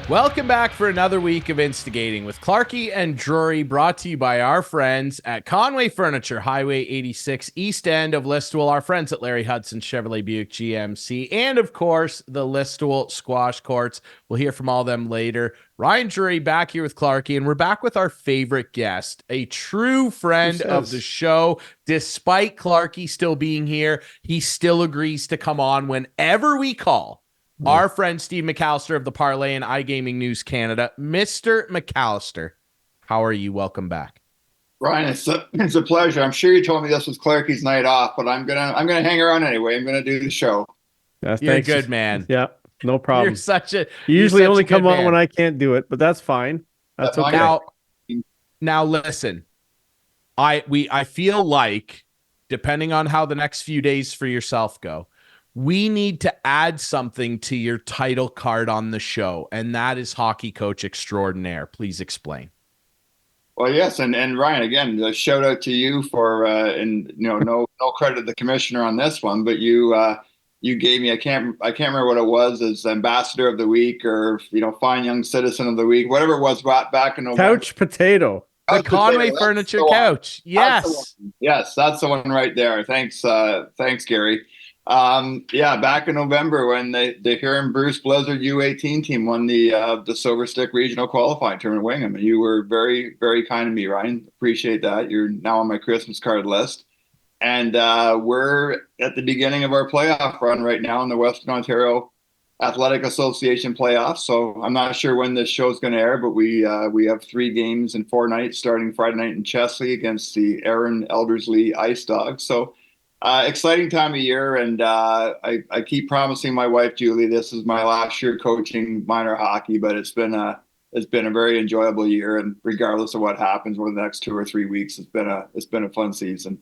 Welcome back for another week of Instigating with Clarkey and Drury, brought to you by our friends at Conway Furniture, Highway 86, east end of Listowel, our friends at Larry Hudson, Chevrolet Buick GMC, and of course, the Listowel Squash Courts. We'll hear from all of them later. Ryan Drury back here with Clarkey, and we're back with our favorite guest, a true friend of the show. Despite Clarkey still being here, he still agrees to come on whenever we call. Our friend Steve McAllister of the Parleh and iGaming News Canada. Mr. McAllister, how are you? Welcome back. Ryan, it's a pleasure. I'm sure you told me this was Clarkey's night off, but I'm gonna hang around anyway. I'm gonna do the show. You're a good man. Yeah, no problem. You're such a You usually only come on when I can't do it, but that's fine. That's okay. Now listen. I feel like, depending on how the next few days for yourself go, we need to add something to your title card on the show, and that is hockey coach extraordinaire. Please explain. Well, yes, and Ryan, again, a shout out to you for and no credit to the commissioner on this one, but you gave me I can't remember what it was, as ambassador of the week or fine young citizen of the week, whatever it was back in November. Couch potato. The Conway Furniture Couch. Yes. Yes, that's the one right there. Thanks, Gary. Back in November when the Huron Bruce Blizzard U18 team won the Silver Stick Regional Qualifying Tournament in Wingham. And you were very, very kind to me, Ryan. Appreciate that. You're now on my Christmas card list. And we're at the beginning of our playoff run right now in the Western Ontario Athletic Association playoffs. So I'm not sure when this show's going to air, but we have 3 games in 4 nights, starting Friday night in Chesley against the Aaron Eldersley Ice Dogs. So exciting time of year, and I keep promising my wife Julie this is my last year coaching minor hockey, but it's been a very enjoyable year, and regardless of what happens over the next 2 or 3 weeks, it's been a fun season.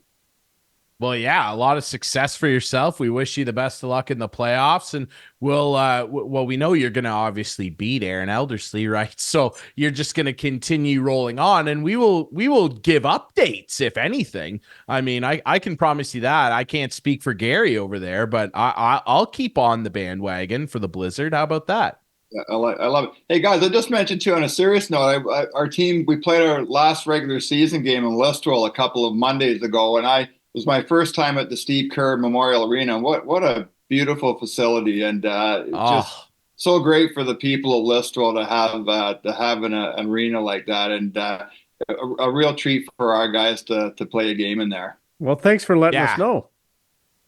Well, yeah, a lot of success for yourself. We wish you the best of luck in the playoffs, and we know you're going to obviously beat Aaron Eldersley, right? So you're just going to continue rolling on, and we will give updates, if anything. I mean, I can promise you that. I can't speak for Gary over there, but I'll keep on the bandwagon for the Blizzard. How about that? Yeah, I love it. Hey guys, I just mentioned too, on a serious note, our team, we played our last regular season game in Listowel a couple of Mondays ago, and it was my first time at the Steve Kerr Memorial Arena. What a beautiful facility, and just so great for the people of Listowel to have an arena like that, and a real treat for our guys to play a game in there. Well, thanks for letting us know.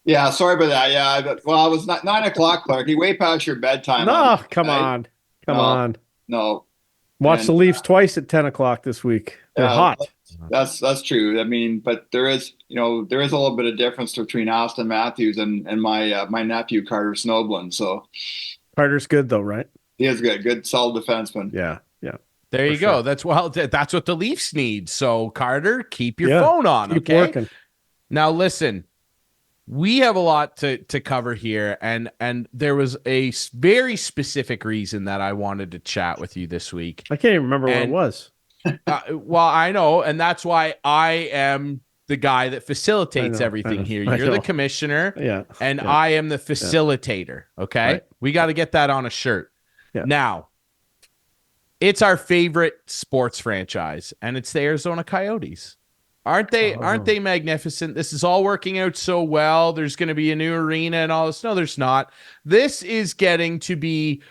Yeah, sorry about that. Yeah, well, it was 9 o'clock, Clarkey. Way past your bedtime. No, come on. No. Watch the Leafs twice at 10 o'clock this week. They're hot. That's true. I mean, but there is a little bit of difference between Auston Matthews and my nephew Carter Snoblin. So Carter's good though, right? He is good, solid defenseman. Yeah. There you go. That's what the Leafs need. So Carter, keep your phone on. Keep working. Now listen, we have a lot to cover here, and there was a very specific reason that I wanted to chat with you this week. I can't even remember what it was. Well, I know, and that's why I am the guy that facilitates everything here. You're the commissioner, and I am the facilitator, okay? Right. We got to get that on a shirt. Yeah. Now, it's our favorite sports franchise, and it's the Arizona Coyotes. Aren't they magnificent? This is all working out so well. There's going to be a new arena and all this. No, there's not. This is getting to be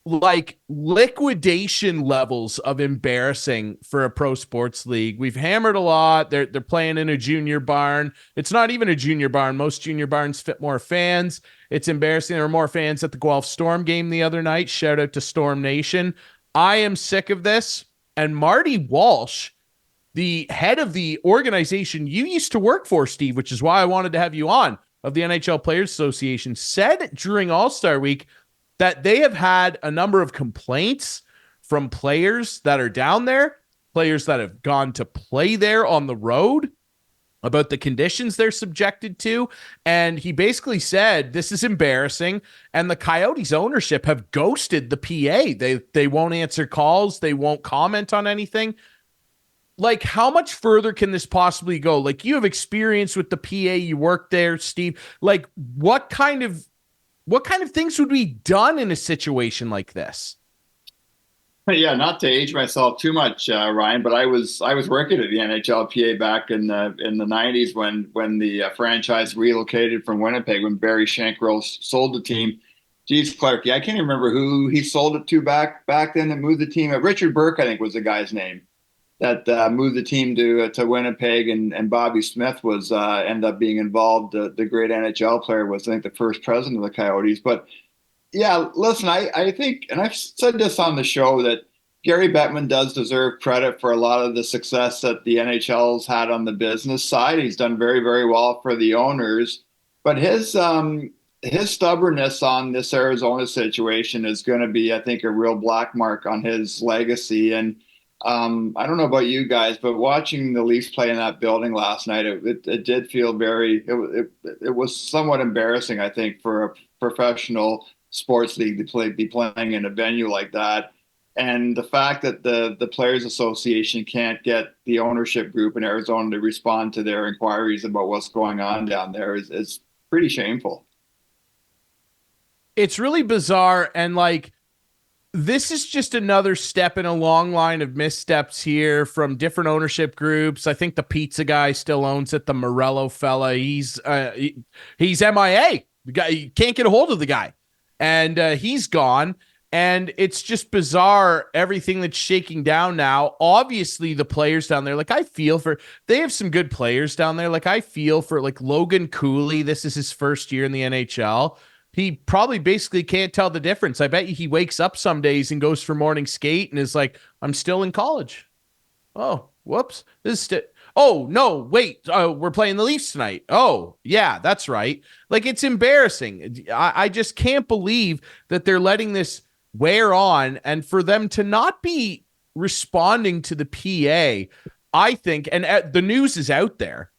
like liquidation levels of embarrassing for a pro sports league. We've hammered a lot. They're playing in a junior barn. It's not even a junior barn. Most junior barns fit more fans. It's embarrassing. There were more fans at the Guelph Storm game the other night. Shout out to Storm Nation. I am sick of this. And Marty Walsh, the head of the organization you used to work for, Steve, which is why I wanted to have you on, of the NHL Players Association, said during All-Star Week that they have had a number of complaints from players that are down there, players that have gone to play there on the road, about the conditions they're subjected to. And he basically said, this is embarrassing. And the Coyotes ownership have ghosted the PA. They won't answer calls. They won't comment on anything. Like, how much further can this possibly go? Like, you have experience with the PA, you worked there, Steve. Like, what kind of things would be done in a situation like this? Yeah, not to age myself too much, Ryan, but I was working at the NHLPA back in the '90s when the franchise relocated from Winnipeg when Barry Shankrell sold the team. Geez, Clarkey, I can't even remember who he sold it to back then and moved the team. Richard Burke, I think, was the guy's name that moved the team to Winnipeg, and Bobby Smith was ended up being involved. The great NHL player was, I think, the first president of the Coyotes, but. Yeah, listen, I think, and I've said this on the show, that Gary Bettman does deserve credit for a lot of the success that the NHL's had on the business side. He's done very, very well for the owners, but his stubbornness on this Arizona situation is going to be, I think, a real black mark on his legacy. And I don't know about you guys, but watching the Leafs play in that building last night, it did feel it was somewhat embarrassing, I think, for a professional sports league to be playing in a venue like that. And the fact that the Players Association can't get the ownership group in Arizona to respond to their inquiries about what's going on down there is pretty shameful. It's really bizarre. And like, this is just another step in a long line of missteps here from different ownership groups. I think the pizza guy still owns it. The Morello fella, he's MIA. The guy, you can't get a hold of the guy. And he's gone, and it's just bizarre, everything that's shaking down now. Obviously, the players down there, like, they have some good players down there. Like, I feel for, like, Logan Cooley. This is his first year in the NHL. He probably basically can't tell the difference. I bet you he wakes up some days and goes for morning skate and is like, I'm still in college. Oh, whoops. Oh, no, wait, we're playing the Leafs tonight. Oh, yeah, that's right. Like, it's embarrassing. I just can't believe that they're letting this wear on, and for them to not be responding to the PA, I think, and the news is out there.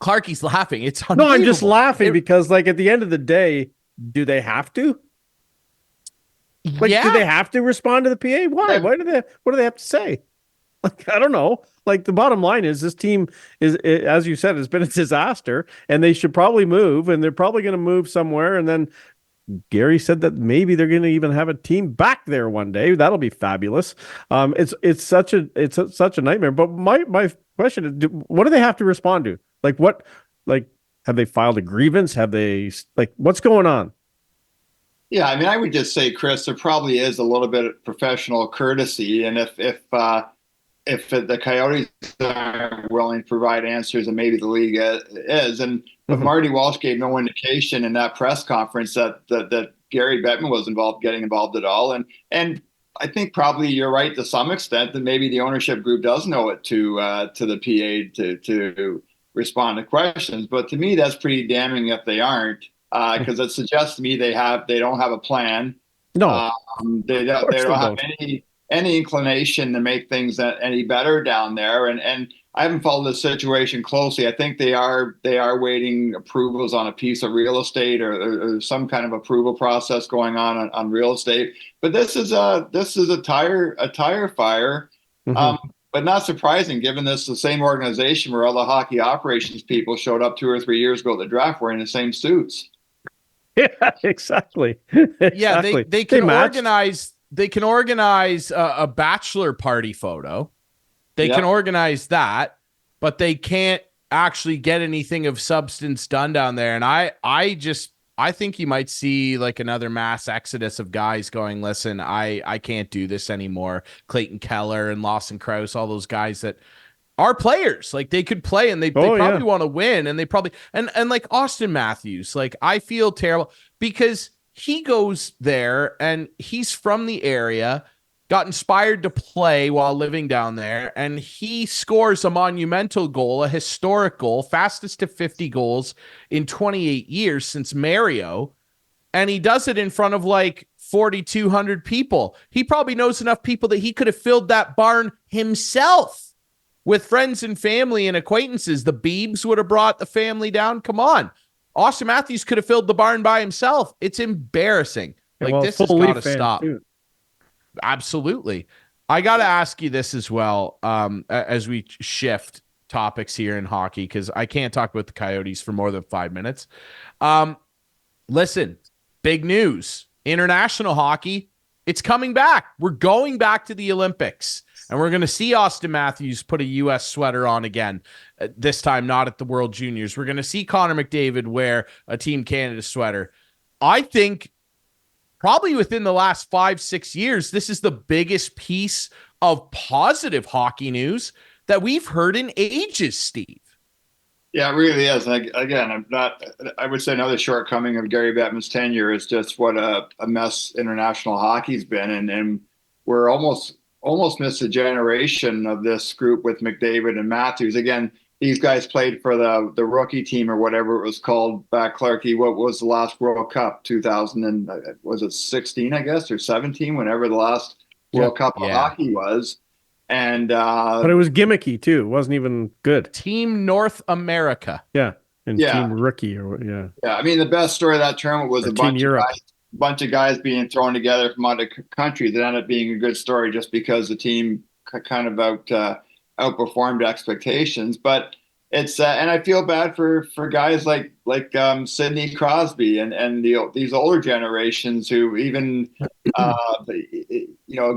Clarkey's laughing. It's unbelievable. No, I'm just laughing because, like, at the end of the day, do they have to? Like, do they have to respond to the PA? Why? What do they have to say? Like, I don't know. Like, the bottom line is this team as you said, has been a disaster, and they should probably move, and they're probably going to move somewhere. And then Gary said that maybe they're going to even have a team back there one day. That'll be fabulous. It's such a nightmare. But my question is, what do they have to respond to? Like, what? Like, have they filed a grievance? Have they, like, what's going on? Yeah, I mean, I would just say, Chris, there probably is a little bit of professional courtesy, and if the Coyotes are willing to provide answers, and maybe the league is, and but Marty Walsh gave no indication in that press conference that Gary Bettman was getting involved at all, and I think probably you're right to some extent that maybe the ownership group does know it to the PA to respond to questions, but to me that's pretty damning if they aren't, because it suggests to me they don't have a plan. No, they don't have any inclination to make things any better down there. And I haven't followed the situation closely. I think they are waiting approvals on a piece of real estate or some kind of approval process going on real estate. But this is a tire fire. But not surprising, given this is the same organization where all the hockey operations people showed up 2 or 3 years ago at the draft wearing the same suits. Yeah, exactly. Yeah, they can organize. They can organize a bachelor party photo. They can organize that, but they can't actually get anything of substance done down there. And I think you might see like another mass exodus of guys going, listen, I can't do this anymore. Clayton Keller and Lawson Krause, all those guys that are players. Like, they could play and they probably want to win, and they probably and like Auston Matthews, like, I feel terrible because he goes there and he's from the area, got inspired to play while living down there, and he scores a monumental goal, a historic goal, fastest to 50 goals in 28 years since Mario, and he does it in front of like 4,200 people. He probably knows enough people that he could have filled that barn himself with friends and family and acquaintances. The Beebs would have brought the family down. Come on. Auston Matthews could have filled the barn by himself. It's embarrassing. Like, this has got to stop. Too. Absolutely. I got to ask you this as well, as we shift topics here in hockey, because I can't talk about the Coyotes for more than 5 minutes. Listen, big news. International hockey, It's coming back. We're going back to the Olympics, and we're going to see Auston Matthews put a U.S. sweater on again, this time not at the World Juniors. We're going to see Connor McDavid wear a Team Canada sweater. I think probably within the last 5-6 years, this is the biggest piece of positive hockey news that we've heard in ages, Steve. Yeah, it really is. Again, I would say another shortcoming of Gary Bettman's tenure is just what a mess international hockey's been. And we're almost missed a generation of this group with McDavid and Matthews. Again, these guys played for the rookie team or whatever it was called back, Clarkey. What was the last World Cup? 2000 and was it 16, I guess, or 17, whenever the last World Cup of hockey was. And but it was gimmicky too. It wasn't even good. Team North America. Yeah. And Team Rookie or I mean, the best story of that tournament was a bunch of guys being thrown together from other countries. It ended up being a good story just because the team kind of outperformed expectations. But it's and I feel bad for guys like Sidney Crosby and these older generations who even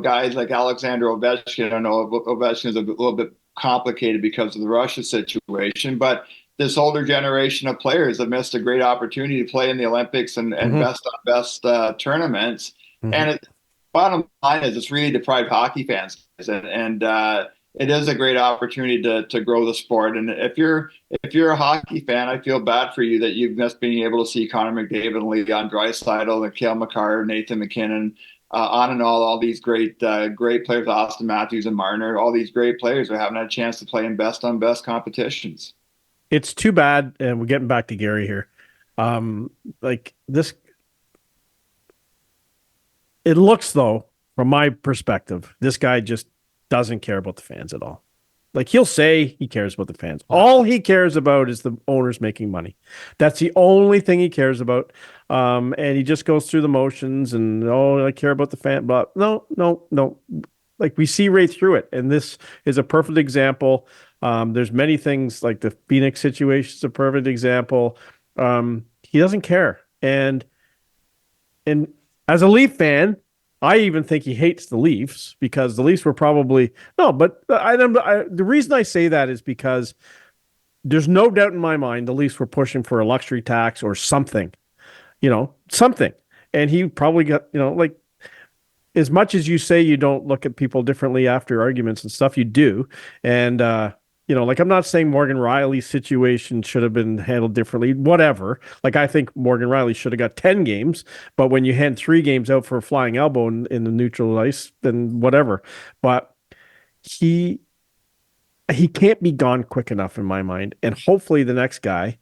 guys like Alexander Ovechkin. I know Ovechkin is a little bit complicated because of the Russia situation, but this older generation of players have missed a great opportunity to play in the Olympics and best on best tournaments. And bottom line is it's really deprived hockey fans, and it is a great opportunity to grow the sport. And if you're a hockey fan, I feel bad for you that you've missed being able to see Connor McDavid and Leon Draisaitl and Cale Makar, Nathan McKinnon, on and all these great players, Auston Matthews and Marner, all these great players are having a chance to play in best on best competitions. It's too bad, and we're getting back to Gary here. Like this, it looks though, from my perspective, this guy just doesn't care about the fans at all. Like he'll say he cares about the fans. All he cares about is the owners making money. That's the only thing he cares about. And he just goes through the motions and, I care about the fan. But no. Like we see right through it. And this is a perfect example. There's many things like the Phoenix situation is a perfect example. He doesn't care. And as a Leaf fan, I even think he hates the Leafs because the Leafs were probably the reason I say that is because there's no doubt in my mind the Leafs were pushing for a luxury tax or something, something. And he probably got, like as much as you say you don't look at people differently after arguments and stuff, you do. And, like I'm not saying Morgan Riley's situation should have been handled differently, whatever. Like I think Morgan Riley should have got 10 games, but when you hand 3 games out for a flying elbow in the neutral ice, then whatever. But he can't be gone quick enough in my mind. And hopefully the next guy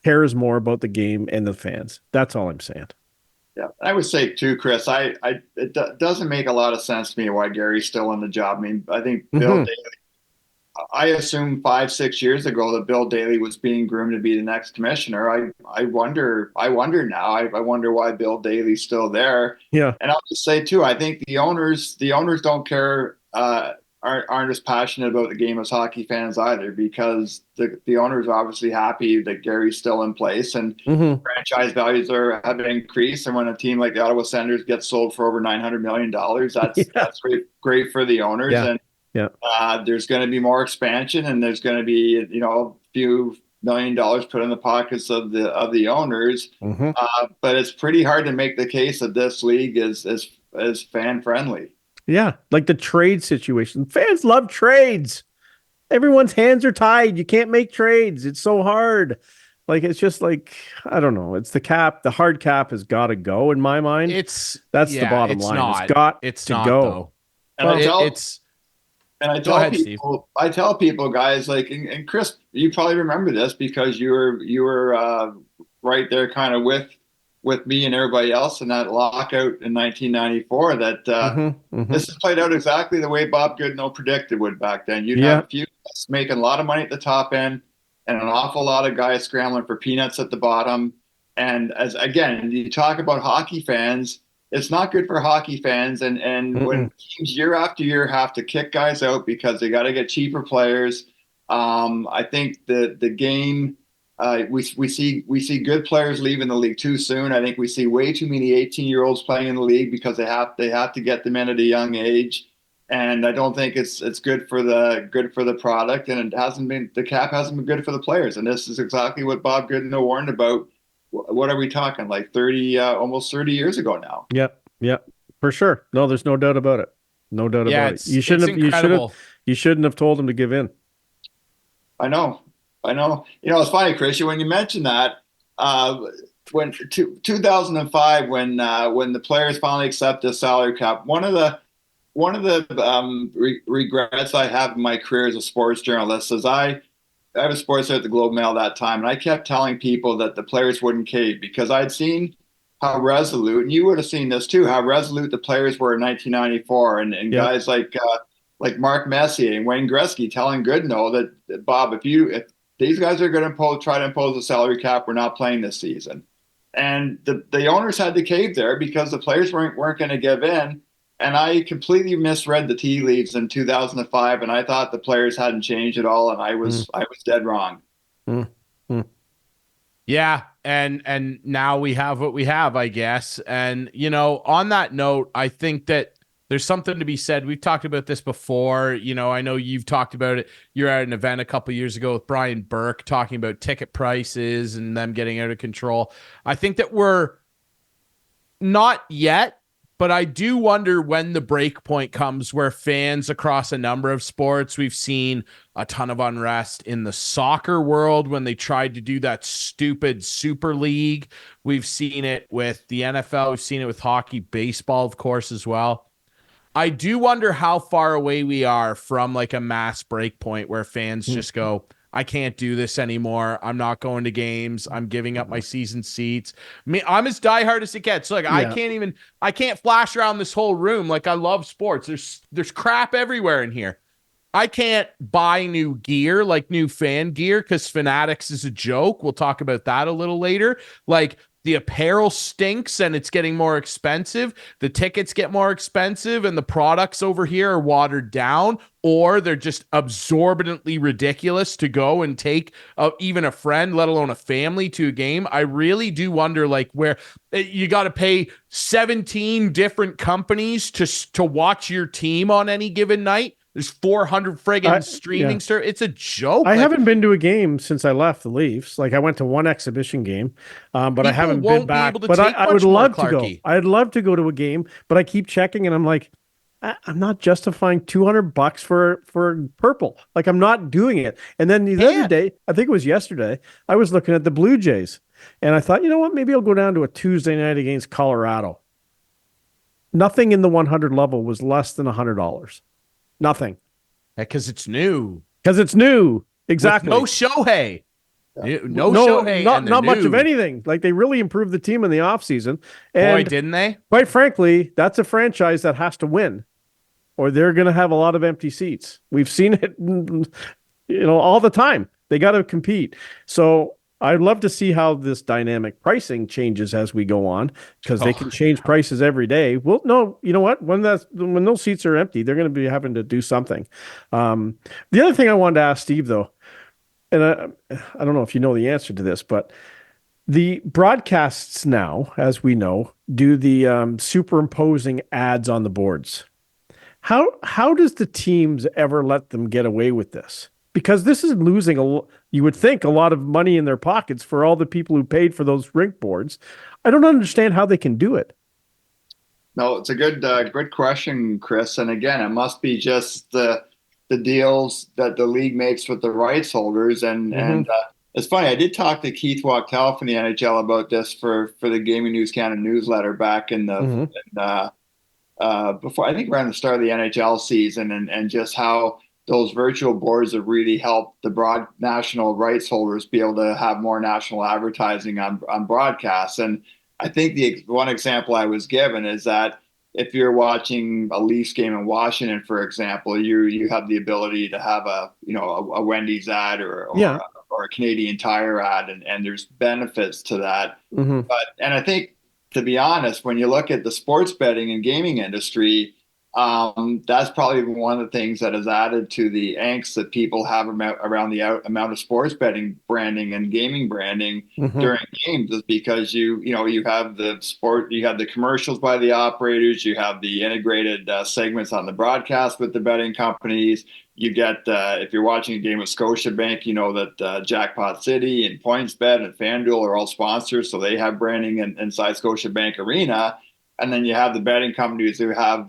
cares more about the game and the fans. That's all I'm saying. Yeah, I would say too, Chris, it doesn't make a lot of sense to me why Gary's still in the job. I mean, I think Bill Daly, I assumed 5-6 years ago that Bill Daly was being groomed to be the next commissioner. I wonder now. I wonder why Bill Daly's still there. Yeah. And I'll just say too, I think the owners don't care, aren't as passionate about the game as hockey fans either, because the owners are obviously happy that Gary's still in place and franchise values have increased. And when a team like the Ottawa Senators gets sold for over $900 million, that's great for the owners. Yeah. And yeah, there's going to be more expansion, and there's going to be a few $1 million put in the pockets of the owners. But it's pretty hard to make the case that this league is fan friendly. Yeah, like the trade situation. Fans love trades. Everyone's hands are tied. You can't make trades. It's so hard. Like it's just like, I don't know. It's the cap. The hard cap has got to go in my mind. That's the bottom line. It's got to go. Though. I tell people, guys, like, and Chris, you probably remember this because you were right there, kind of with me and everybody else in that lockout in 1994. That this has played out exactly the way Bob Goodenow predicted would back then. You'd have a few guys making a lot of money at the top end, and an awful lot of guys scrambling for peanuts at the bottom. And as again, you talk about hockey fans. It's not good for hockey fans, and when teams year after year have to kick guys out because they got to get cheaper players. I think the game We see good players leaving the league too soon. I think we see way too many 18-year-olds playing in the league because they have to get them in at a young age, and I don't think it's good for the product, and the cap hasn't been good for the players. And this is exactly what Bob Goodenow warned about. What are we talking, like 30, almost 30 years ago now? Yep, for sure. No, there's no doubt about it. No doubt about it. You shouldn't have told him to give in. I know. It's funny, Christian, when you mentioned that, when 2005, when the players finally accepted the salary cap, one of the regrets I have in my career as a sports journalist is I was a sports editor at the Globe Mail that time, and I kept telling people that the players wouldn't cave because I'd seen how resolute, and you would have seen this too, how resolute the players were in 1994, and guys like Mark Messier and Wayne Gretzky telling Goodenow that Bob, if these guys are going to try to impose a salary cap, we're not playing this season. And the owners had to cave there because the players weren't going to give in. And I completely misread the tea leaves in 2005, and I thought the players hadn't changed at all, and I was dead wrong. Yeah, and now we have what we have, I guess. And on that note, I think that there's something to be said. We've talked about this before. I know you've talked about it. You're at an event a couple years ago with Brian Burke talking about ticket prices and them getting out of control. I think that we're not yet, but I do wonder when the break point comes where fans across a number of sports, we've seen a ton of unrest in the soccer world when they tried to do that stupid Super League. We've seen it with the NFL. We've seen it with hockey, baseball, of course, as well. I do wonder how far away we are from like a mass break point where fans just go, I can't do this anymore. I'm not going to games. I'm giving up my season seats. I'm as diehard as it gets. Like I can't flash around this whole room. Like I love sports. There's crap everywhere in here. I can't buy new gear, like new fan gear, because Fanatics is a joke. We'll talk about that a little later. Like the apparel stinks and it's getting more expensive. The tickets get more expensive and the products over here are watered down, or they're just absorbently ridiculous to go and take even a friend, let alone a family, to a game. I really do wonder, like, where you got to pay 17 different companies to watch your team on any given night. There's 400 friggin' streaming service. It's a joke. I haven't been to a game since I left the Leafs. Like I went to one exhibition game, but I haven't been back. But I would love to go. I'd love to go to a game, but I keep checking and I'm like, I'm not justifying $200 for purple. Like I'm not doing it. And then the other day, I think it was yesterday, I was looking at the Blue Jays and I thought, you know what, maybe I'll go down to a Tuesday night against Colorado. Nothing in the 100 level was less than $100. Nothing. Because it's new. Exactly. With no Shohei. No Shohei. Not much of anything. Like they really improved the team in the offseason. And boy, didn't they? Quite frankly, that's a franchise that has to win, or they're going to have a lot of empty seats. We've seen it, all the time. They got to compete. So I'd love to see how this dynamic pricing changes as we go on, because they can change prices every day. Well, no, you know what? When those seats are empty, they're going to be having to do something. The other thing I wanted to ask Steve, though, and I don't know if you know the answer to this, but the broadcasts now, as we know, do the superimposing ads on the boards. How does the teams ever let them get away with this? Because this is losing you would think, a lot of money in their pockets for all the people who paid for those rink boards. I don't understand how they can do it. No, it's a good question, Chris. And again, it must be just the deals that the league makes with the rights holders. And it's funny, I did talk to Keith Wachtell from the NHL about this for the Gaming News Canada newsletter back in the before, I think around the start of the NHL season, and just how those virtual boards have really helped the national rights holders be able to have more national advertising on broadcasts. And I think the one example I was given is that if you're watching a Leafs game in Washington, for example, you have the ability to have a Wendy's ad or a Canadian Tire ad, and there's benefits to that. And I think, to be honest, when you look at the sports betting and gaming industry, That's probably one of the things that has added to the angst that people have around the amount of sports betting branding and gaming branding during games, is because you have the commercials by the operators, you have the integrated segments on the broadcast with the betting companies. You get if you're watching a game with Scotiabank, you know that Jackpot City and PointsBet and FanDuel are all sponsors, so they have branding inside Scotiabank Arena. And then you have the betting companies who have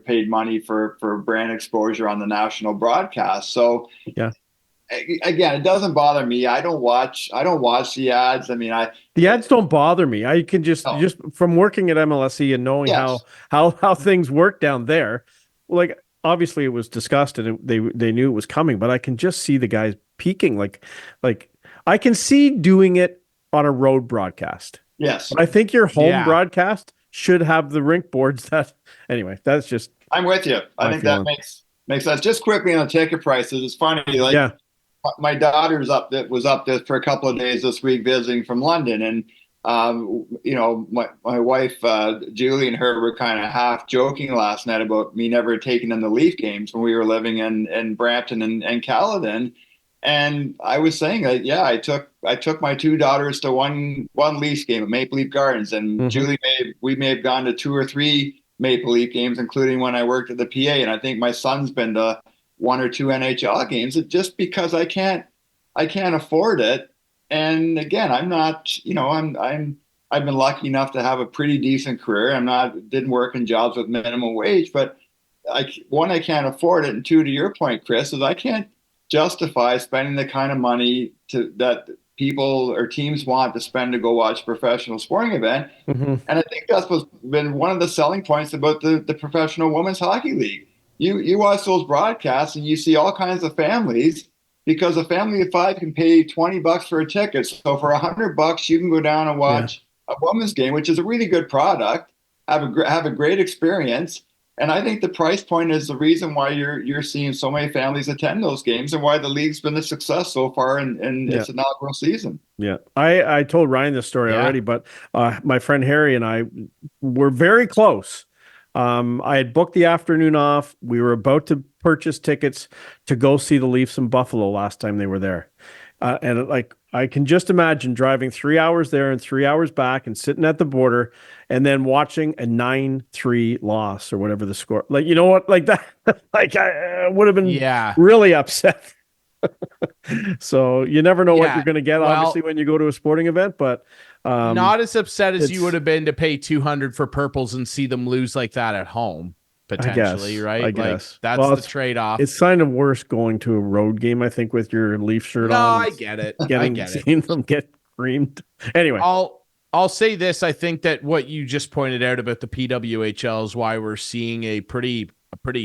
paid money for brand exposure on the national broadcast. So yeah, again, it doesn't bother me. I don't watch the ads. I mean, the ads don't bother me. I can just from working at MLSE and knowing how things work down there. Like obviously it was discussed and they knew it was coming, but I can just see the guys peaking. Like I can see doing it on a road broadcast. Yes, but I think your home broadcast should have the rink boards. That anyway, that's just. I'm with you. I think that makes sense. Just quickly on ticket prices, it's funny. Like my daughter's was up there for a couple of days this week visiting from London, and my wife Julie and her were kind of half joking last night about me never taking them to Leaf games when we were living in Brampton and Caledon. And I was saying that, I took my two daughters to one Leafs game at Maple Leaf Gardens, and Julie we may have gone to 2 or 3 Maple Leaf games, including when I worked at the PA. And I think my son's been to 1 or 2 NHL games, just because I can't afford it. And again, I'm not, I've been lucky enough to have a pretty decent career. Didn't work in jobs with minimum wage, but I can't afford it. And 2, to your point, Chris, is I can't justify spending the kind of money that people or teams want to spend to go watch a professional sporting event. And I think that's what's been one of the selling points about the Professional Women's Hockey League. You watch those broadcasts and you see all kinds of families, because a family of 5 can pay $20 for a ticket. So for $100, you can go down and watch a women's game, which is a really good product, have a great experience. And I think the price point is the reason why you're seeing so many families attend those games, and why the league's been a success so far in its inaugural season. Yeah, I told Ryan this story already, but my friend Harry and I were very close. I had booked the afternoon off. We were about to purchase tickets to go see the Leafs in Buffalo last time they were there. And I can just imagine driving 3 hours there and 3 hours back and sitting at the border and then watching a 9-3 loss or whatever the score. Like, you know what? Like that, I would have been really upset. So you never know what you're going to get, obviously, when you go to a sporting event, but not as upset as you would have been to pay $200 for purples and see them lose like that at home. Potentially, right? I guess. Like, that's the trade-off. It's kind of worse going to a road game, I think, with your Leaf shirt on. No, I get it. Seeing them get creamed. Anyway. I'll say this. I think that what you just pointed out about the PWHL is why we're seeing a pretty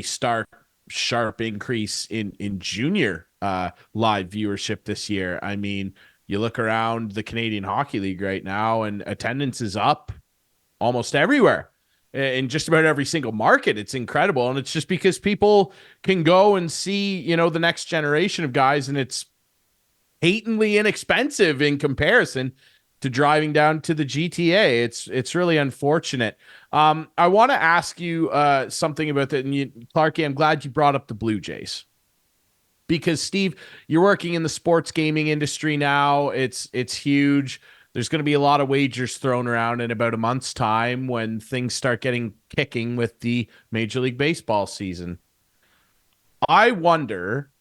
stark, sharp increase in junior live viewership this year. I mean, you look around the Canadian Hockey League right now, and attendance is up almost everywhere. In just about every single market. It's incredible. And it's just because people can go and see, the next generation of guys, and it's patently inexpensive in comparison to driving down to the GTA. It's really unfortunate. I want to ask you something about that. And Clarkey, I'm glad you brought up the Blue Jays, because Steve, you're working in the sports gaming industry now. It's huge. There's going to be a lot of wagers thrown around in about a month's time when things start kicking with the Major League Baseball season. I wonder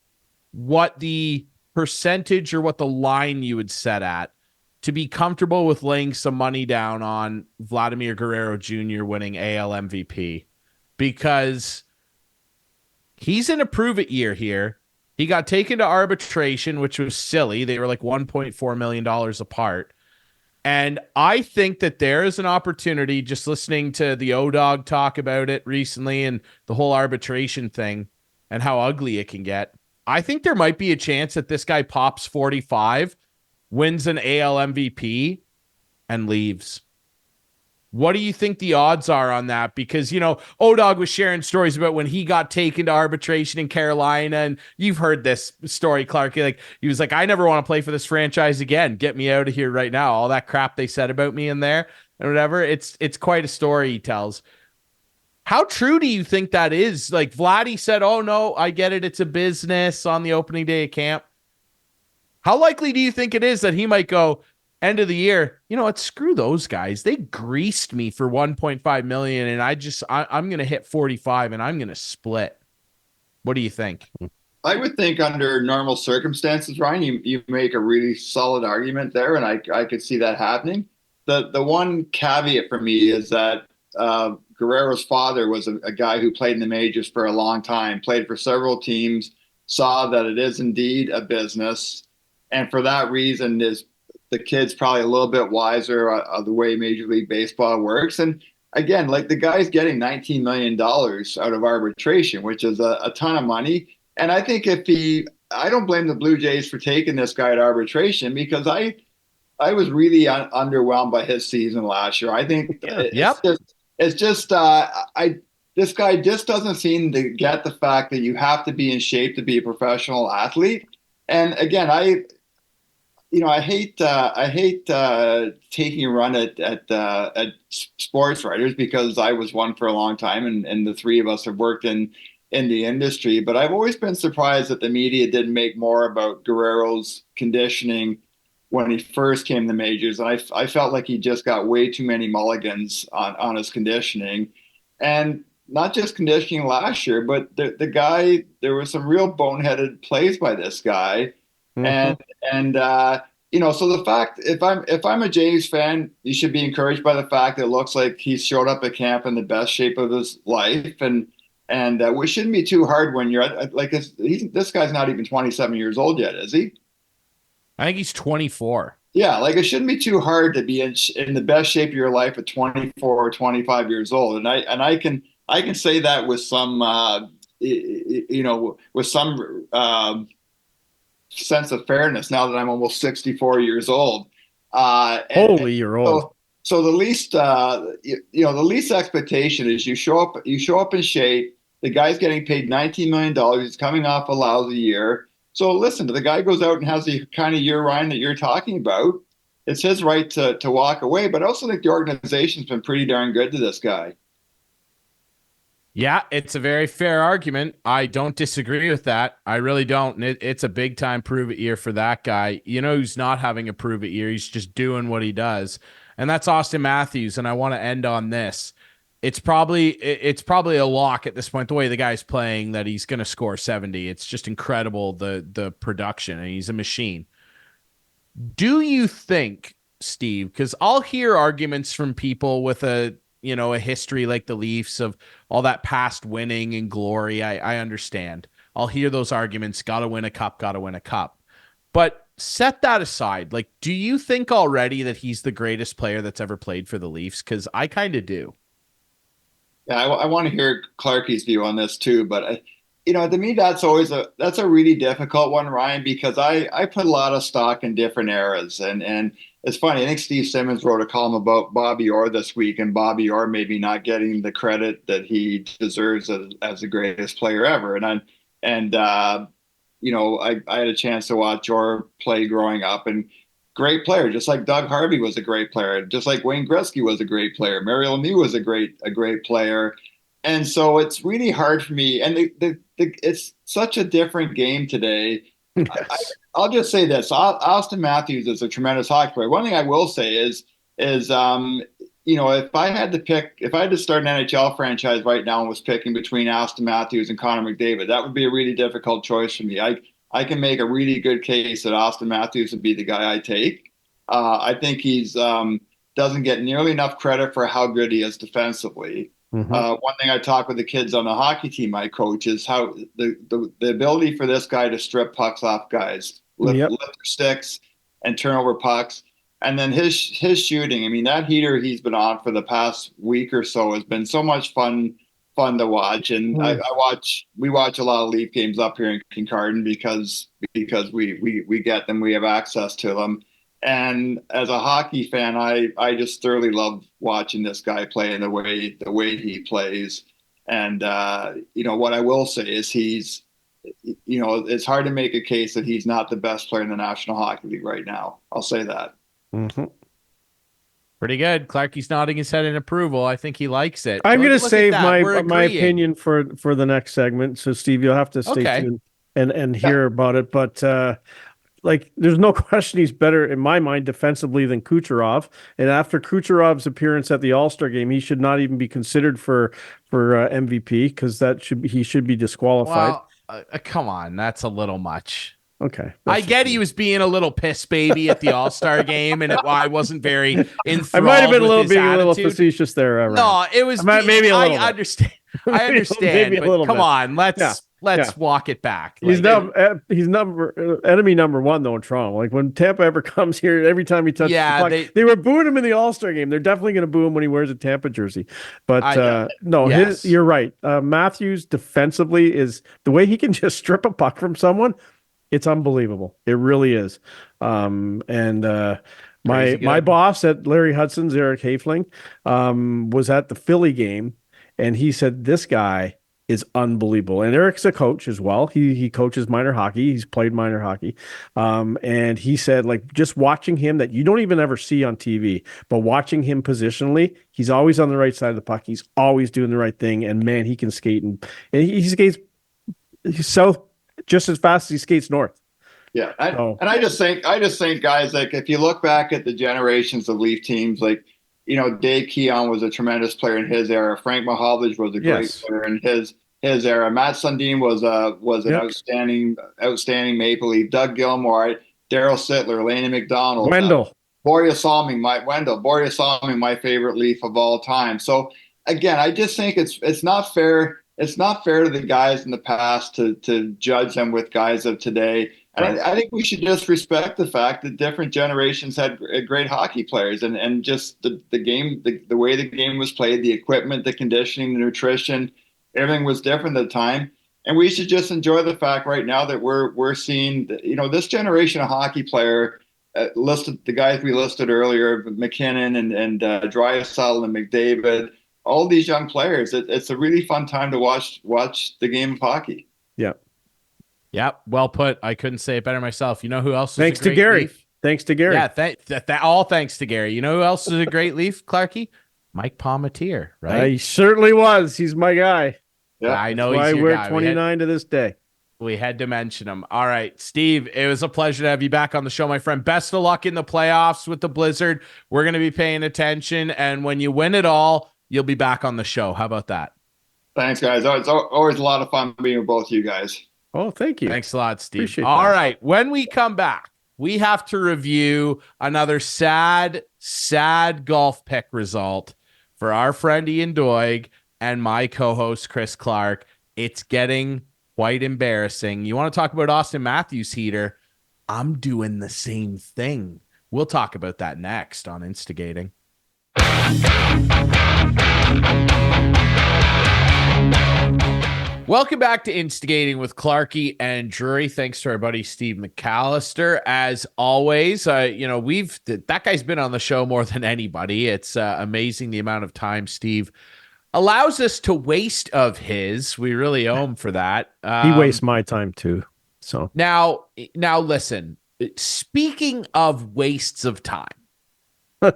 what the percentage or what the line you would set at to be comfortable with laying some money down on Vladimir Guerrero Jr. winning AL MVP, because he's in a prove-it year here. He got taken to arbitration, which was silly. They were like $1.4 million apart. And I think that there is an opportunity, just listening to the O-Dog talk about it recently and the whole arbitration thing and how ugly it can get. I think there might be a chance that this guy pops 45, wins an AL MVP, and leaves. What do you think the odds are on that? Because, O-Dog was sharing stories about when he got taken to arbitration in Carolina, and you've heard this story, Clarkey. Like, he was like, I never want to play for this franchise again. Get me out of here right now. All that crap they said about me in there and whatever. It's quite a story he tells. How true do you think that is? Like Vladdy said, oh no, I get it. It's a business on the opening day of camp. How likely do you think it is that he might go end of the year? You know what? Screw those guys. They greased me for 1.5 million. And I'm going to hit 45 and I'm going to split. What do you think? I would think under normal circumstances, Ryan, you make a really solid argument there, and I could see that happening. The one caveat for me is that Guerrero's father was a guy who played in the majors for a long time, played for several teams, saw that it is indeed a business, and for that reason, the kid's probably a little bit wiser of the way Major League Baseball works. And again, like the guy's getting $19 million out of arbitration, which is a ton of money. And I think I don't blame the Blue Jays for taking this guy to arbitration, because I was really underwhelmed by his season last year. I think this guy just doesn't seem to get the fact that you have to be in shape to be a professional athlete. And again, I hate taking a run at sports writers, because I was one for a long time, and the three of us have worked in the industry. But I've always been surprised that the media didn't make more about Guerrero's conditioning when he first came to the majors. And I felt like he just got way too many mulligans on his conditioning, and not just conditioning last year, but the guy, there was some real boneheaded plays by this guy. Mm-hmm. And so the fact, if I'm a Jays fan, you should be encouraged by the fact that it looks like he's showed up at camp in the best shape of his life, and we shouldn't be too hard when you're this guy's not even 27 years old yet, is he? I think he's 24. Yeah, like it shouldn't be too hard to be in the best shape of your life at 24 or 25 years old, and I can say that with some sense of fairness now that I'm almost 64 years old. You're old. So the least, the least expectation is you show up in shape. The guy's getting paid $19 million. He's coming off a lousy year. So listen, the guy goes out and has the kind of year, Ryan, that you're talking about. It's his right to walk away. But I also think the organization's been pretty darn good to this guy. Yeah, it's a very fair argument. I don't disagree with that. I really don't. And it's a big time prove it year for that guy. You know who's not having a prove it year? He's just doing what he does. And that's Auston Matthews. And I want to end on this. It's probably a lock at this point, the way the guy's playing, that he's going to score 70. It's just incredible, the production, and he's a machine. Do you think, Steve, because I'll hear arguments from people with a history like the Leafs of all that past winning and glory. I understand. I'll hear those arguments. Got to win a cup. But set that aside. Like, do you think already that he's the greatest player that's ever played for the Leafs? Because I kind of do. Yeah, I want to hear Clarkey's view on this too. But, to me, that's a really difficult one, Ryan, because I put a lot of stock in different eras. And it's funny. I think Steve Simmons wrote a column about Bobby Orr this week, and Bobby Orr maybe not getting the credit that he deserves as the greatest player ever. And I had a chance to watch Orr play growing up, and great player, just like Doug Harvey was a great player, just like Wayne Gretzky was a great player. Mario Lemieux was a great player. And so it's really hard for me. And it's such a different game today. Yes. I'll just say this. Auston Matthews is a tremendous hockey player. One thing I will say is if I had to start an NHL franchise right now and was picking between Auston Matthews and Connor McDavid, that would be a really difficult choice for me. I can make a really good case that Auston Matthews would be the guy I take. I think he's doesn't get nearly enough credit for how good he is defensively. Mm-hmm. One thing I talk with the kids on the hockey team I coach is how the ability for this guy to strip pucks off guys, lift their sticks and turn over pucks. And then his shooting, I mean, that heater he's been on for the past week or so has been so much fun to watch. And we watch a lot of Leaf games up here in Kincardine because we get them, we have access to them. And as a hockey fan, I just thoroughly love watching this guy play and the way he plays. And what I will say is it's hard to make a case that he's not the best player in the National Hockey League right now. I'll say that. Mm-hmm. Pretty good. Clarkey's nodding his head in approval. I think he likes it. I'm going to save my opinion for the next segment. So, Steve, you'll have to stay tuned and hear about it. But there's no question he's better in my mind defensively than Kucherov. And after Kucherov's appearance at the All-Star game, he should not even be considered for MVP because he should be disqualified. Well, come on, that's a little much. Okay. I get he was being a little piss baby at the All-Star game, and I wasn't very enthralled. I might have been being a little facetious there. Ryan. No, it was maybe a little. I understand. I understand, but come on, let's walk it back. He's enemy number one though in Toronto. Like when Tampa ever comes here, every time he touches the puck, they were booing him in the All-Star game. They're definitely going to boo him when he wears a Tampa jersey. But you're right. Matthews defensively is the way he can just strip a puck from someone. It's unbelievable. It really is. My boss at Larry Hudson's, Eric Hafling, was at the Philly game, and he said this guy is unbelievable. And Eric's a coach as well. He coaches minor hockey. He's played minor hockey. And he said, just watching him that you don't even ever see on TV, but watching him positionally, he's always on the right side of the puck. He's always doing the right thing. And man, he can skate and he skates south just as fast as he skates north. Yeah. I just think guys, if you look back at the generations of Leaf teams, Dave Keon was a tremendous player in his era. Frank Mahovlich was a great player in his era. Matt Sundin was an outstanding Maple Leaf. Doug Gilmour, Daryl Sittler, Laney McDonald, Wendell, Borja Salming, my favorite Leaf of all time. So again, I just think it's not fair. It's not fair to the guys in the past to judge them with guys of today. And I think we should just respect the fact that different generations had great hockey players and just the game, the way the game was played, the equipment, the conditioning, the nutrition, everything was different at the time. And we should just enjoy the fact right now that we're seeing, this generation of hockey player listed, the guys we listed earlier, McKinnon and Draisaitl and McDavid, all these young players. It's a really fun time to watch the game of hockey. Yeah. Yep, well put. I couldn't say it better myself. You know who else is Thanks to Gary. Leaf? Thanks to Gary. Yeah, all thanks to Gary. You know who else is a great Leaf, Clarkey? Mike Palmateer, right? He certainly was. He's my guy. Yeah, I know. I wear 29 to this day. We had to mention him. All right, Steve, it was a pleasure to have you back on the show, my friend. Best of luck in the playoffs with the Blizzard. We're going to be paying attention, and when you win it all, you'll be back on the show. How about that? Thanks, guys. It's always a lot of fun being with both of you guys. Oh, thank you. Thanks a lot, Steve. All right. When we come back, we have to review another sad golf pick result for our friend Ian Doig and my co-host Chris Clark. It's getting quite embarrassing. You want to talk about Auston Matthews heater? I'm doing the same thing. We'll talk about that next on Instigating. Welcome back to Instigating with Clarkey and Drury. Thanks to our buddy Steve McAllister. As always, that guy's been on the show more than anybody. It's amazing the amount of time Steve allows us to waste of his. We really owe him for that. He wastes my time too. So now listen. Speaking of wastes of time, we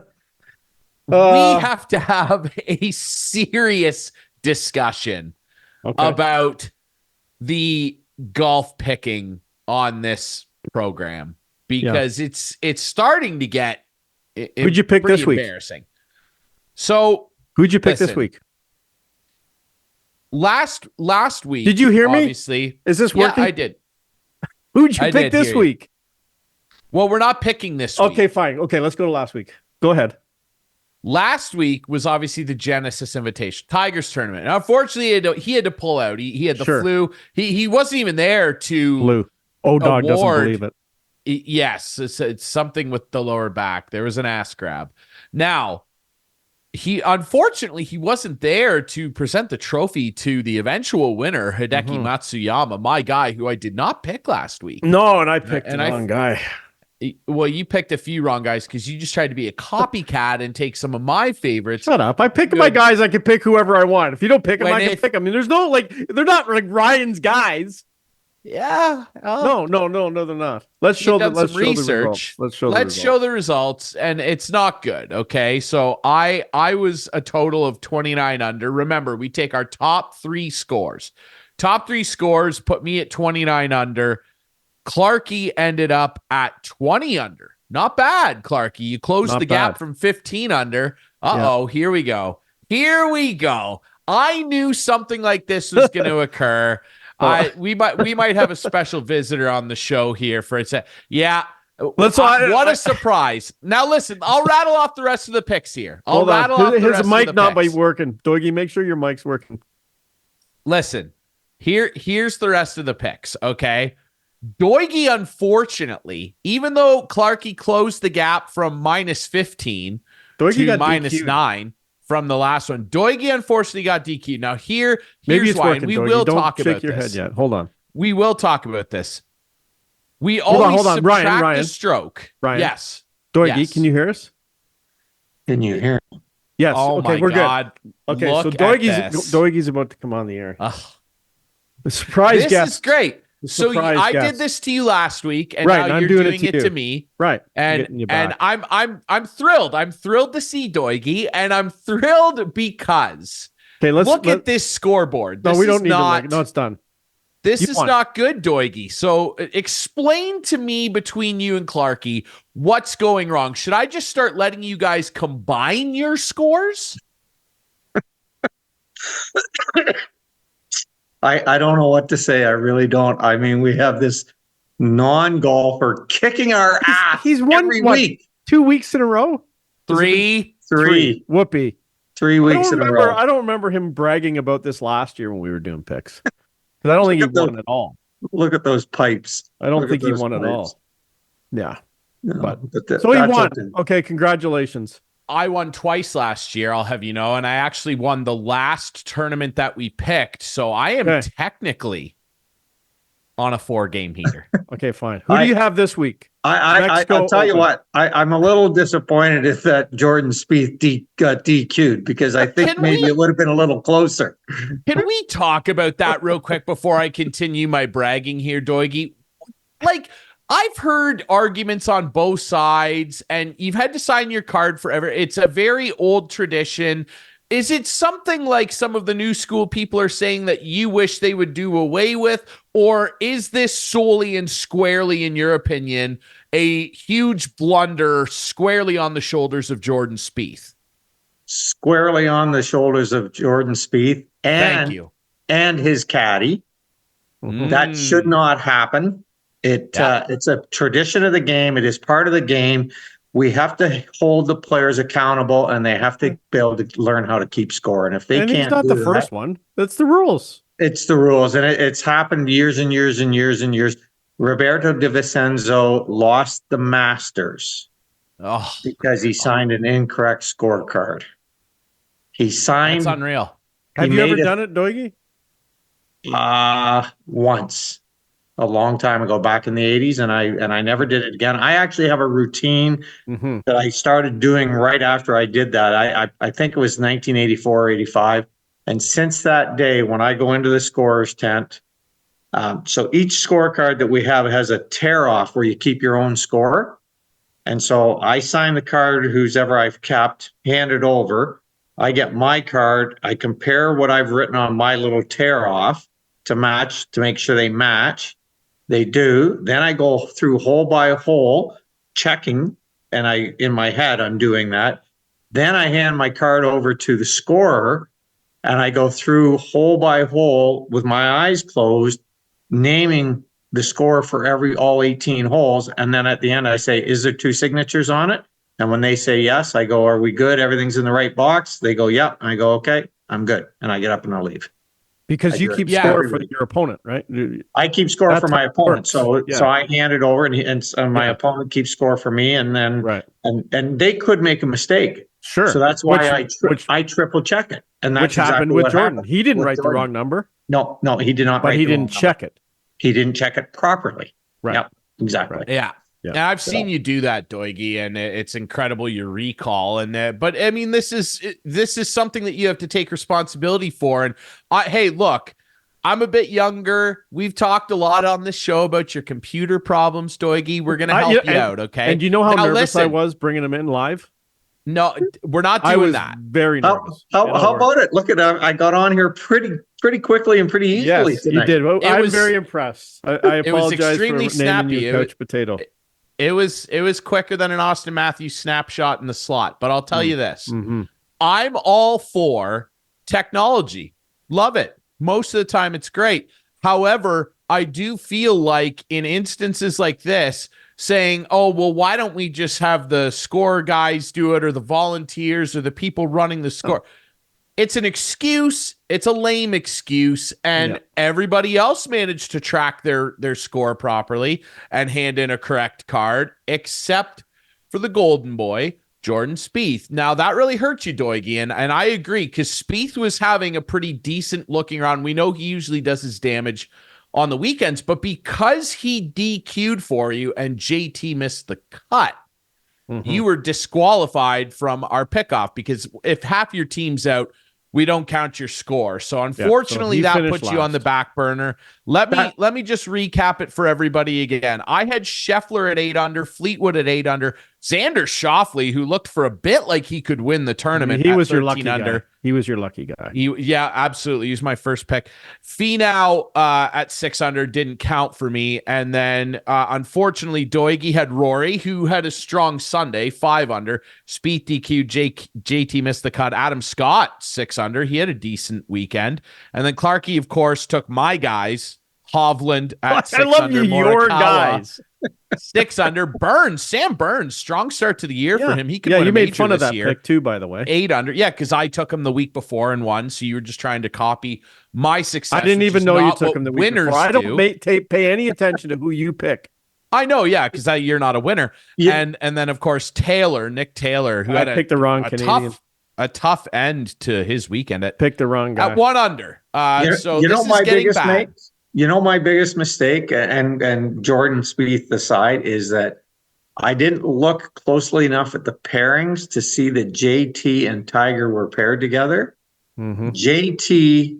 have to have a serious discussion about the golf picking on this program because it's starting to get who'd you pick this week? Embarrassing. So who'd you pick this week? Last week. Did you hear me? Obviously, is this working? Yeah, I did. Who'd you pick this week? Well, we're not picking this week. Okay, fine. Okay, let's go to last week. Go ahead. Last week was obviously the Genesis Invitational, Tigers tournament. And unfortunately, he had to pull out. He had the flu. He wasn't even there to flu. Dog doesn't believe it. Yes, it's something with the lower back. There was an ass grab. Now, he wasn't there to present the trophy to the eventual winner, Hideki Matsuyama, my guy, who I did not pick last week. No, and I picked the wrong guy. Well, you picked a few wrong guys because you just tried to be a copycat and take some of my favorites. Shut up. I pick my guys. I can pick whoever I want. If you don't pick them, I can pick them. I mean, there's no, they're not like Ryan's guys. Yeah. No, they're not. Let's show the research. Let's show the results, and it's not good. Okay, so I was a total of 29 under. Remember, we take our top 3 scores. Top 3 scores put me at 29 under. Clarkey ended up at 20 under. Not bad, Clarkey. You closed the gap from 15 under. Here we go. I knew something like this was going to occur. We might have a special visitor on the show here for it. Yeah. What a surprise. Now listen, I'll rattle off the rest of the picks here. His mic not be working. Doigie, make sure your mic's working. Listen, here's the rest of the picks, okay? Doigie, unfortunately, even though Clarkey closed the gap from minus 15 to minus 9 from the last one, Doigie unfortunately got DQ'd. Now here's why, and we will talk about this. Head yet. Hold on. We will talk about this. We always subtract Ryan. the stroke. Ryan. Yes. Doigie, yes. Can you hear us? Can you hear me? Yes. Oh okay, my God. Good. Okay, so Doigie's about to come on the air. The surprise guest. This is great. So I did this to you last week, and now you're doing it to me. Right. And I'm thrilled. I'm thrilled to see Doigie, and I'm thrilled because look at this scoreboard. No, we don't need to. No, it's done. This is not good, Doigie. So explain to me, between you and Clarkey, what's going wrong. Should I just start letting you guys combine your scores? I don't know what to say. I really don't. I mean, we have this non-golfer kicking our ass. He's won every week. 2 weeks in a row? Three. Whoopee. 3 weeks in a row. I don't remember him bragging about this last year when we were doing picks. Because I don't think he won at all. Look at those pipes. I don't think he won at all. Yeah. No, so he won. Okay, congratulations. I won twice last year, I'll have you know, and I actually won the last tournament that we picked. So I am technically on a 4-game heater. Okay, fine. Who do you have this week? I'll tell you what, I'm a little disappointed if that Jordan Spieth got DQ'd, because I think it would have been a little closer. Can we talk about that real quick before I continue my bragging here, Doigie? I've heard arguments on both sides, and you've had to sign your card forever. It's a very old tradition. Is it something like some of the new school people are saying that you wish they would do away with? Or is this solely and squarely, in your opinion, a huge blunder squarely on the shoulders of Jordan Spieth? Squarely on the shoulders of Jordan Spieth Thank you. And his caddy. That should not happen. It's a tradition of the game. It is part of the game. We have to hold the players accountable, and they have to be able to learn how to keep score. And if they can't, it's not the first one. That's the rules. It's the rules, and it's happened years and years and years and years. Roberto De Vicenzo lost the Masters because he signed an incorrect scorecard. That's unreal. Have you ever done it, Doigie? Once. A long time ago, back in the 80s, and I never did it again. I actually have a routine that I started doing right after I did that. I think it was 1984 or 85. And since that day, when I go into the scorer's tent, so each scorecard that we have has a tear off where you keep your own score. And so I sign the card, who's ever I've kept, hand it over. I get my card. I compare what I've written on my little tear off to match, to make sure they match. They do. Then I go through hole by hole, checking, and in my head, I'm doing that. Then I hand my card over to the scorer, and I go through hole by hole with my eyes closed, naming the score for all 18 holes. And then at the end, I say, is there 2 signatures on it? And when they say yes, I go, are we good? Everything's in the right box? They go, yep. And I go, okay, I'm good. And I get up and I leave. Because you keep score for your opponent, right? I keep score for my opponent. So I hand it over, and my opponent keeps score for me, and then and they could make a mistake. Sure. So that's why I triple check it. And that's which happened with Jordan. He didn't write the wrong number. No, he did not. But he didn't check it. He didn't check it properly. Right. Yep. Exactly. Right. Yeah. And I've seen you do that, Doigie, and it's incredible, your recall. But I mean, this is something that you have to take responsibility for. And hey, look, I'm a bit younger. We've talked a lot on this show about your computer problems, Doigie. We're going to help you out, okay? And you know how nervous I was bringing him in live? No, we're not doing that. Very nervous. How about it? Look at that. I got on here pretty quickly and pretty easily. Yes, you did. Well, I'm very impressed. I apologize for naming snappy. you Couch Potato. It was quicker than an Auston Matthews snapshot in the slot. But I'll tell you this. Mm-hmm. I'm all for technology. Love it. Most of the time it's great. However, I do feel like in instances like this, saying, oh, well, why don't we just have the score guys do it or the volunteers or the people running the score? It's an excuse. It's a lame excuse. And everybody else managed to track their score properly and hand in a correct card, except for the golden boy, Jordan Spieth. Now, that really hurt you, Doigie, and I agree, because Spieth was having a pretty decent looking round. We know he usually does his damage on the weekends, but because he DQ'd for you and JT missed the cut, you were disqualified from our pickoff, because if half your team's out, we don't count your score. So unfortunately, that puts you on the back burner. Let me just recap it for everybody again. I had Scheffler at 8 under, Fleetwood at 8 under, Xander Schauffele, who looked for a bit like he could win the tournament. He was your lucky under. Guy. He was your lucky guy. Yeah, absolutely. He was my first pick. Finau at 6 under didn't count for me. And then, unfortunately, Doigie had Rory, who had a strong Sunday, 5 under. Spieth DQ, JT missed the cut. Adam Scott, 6 under. He had a decent weekend. And then Clarkey, of course, took my guys. Hovland at 6 under. I love you, your guys. 6 under. Sam Burns, strong start to the year for him. He could win a major this year. You made fun of that pick too, by the way. 8 under. Yeah, because I took him the week before and won, so you were just trying to copy my success. I didn't even know you took him the week before. I don't pay any attention to who you pick. I know, yeah, because you're not a winner. Yeah. And then, of course, Nick Taylor, who had picked the wrong Canadian. A tough end to his weekend. Picked the wrong guy. At 1 under. So you know, this is getting bad. You know, my biggest mistake, and Jordan Spieth aside, is that I didn't look closely enough at the pairings to see that JT and Tiger were paired together. JT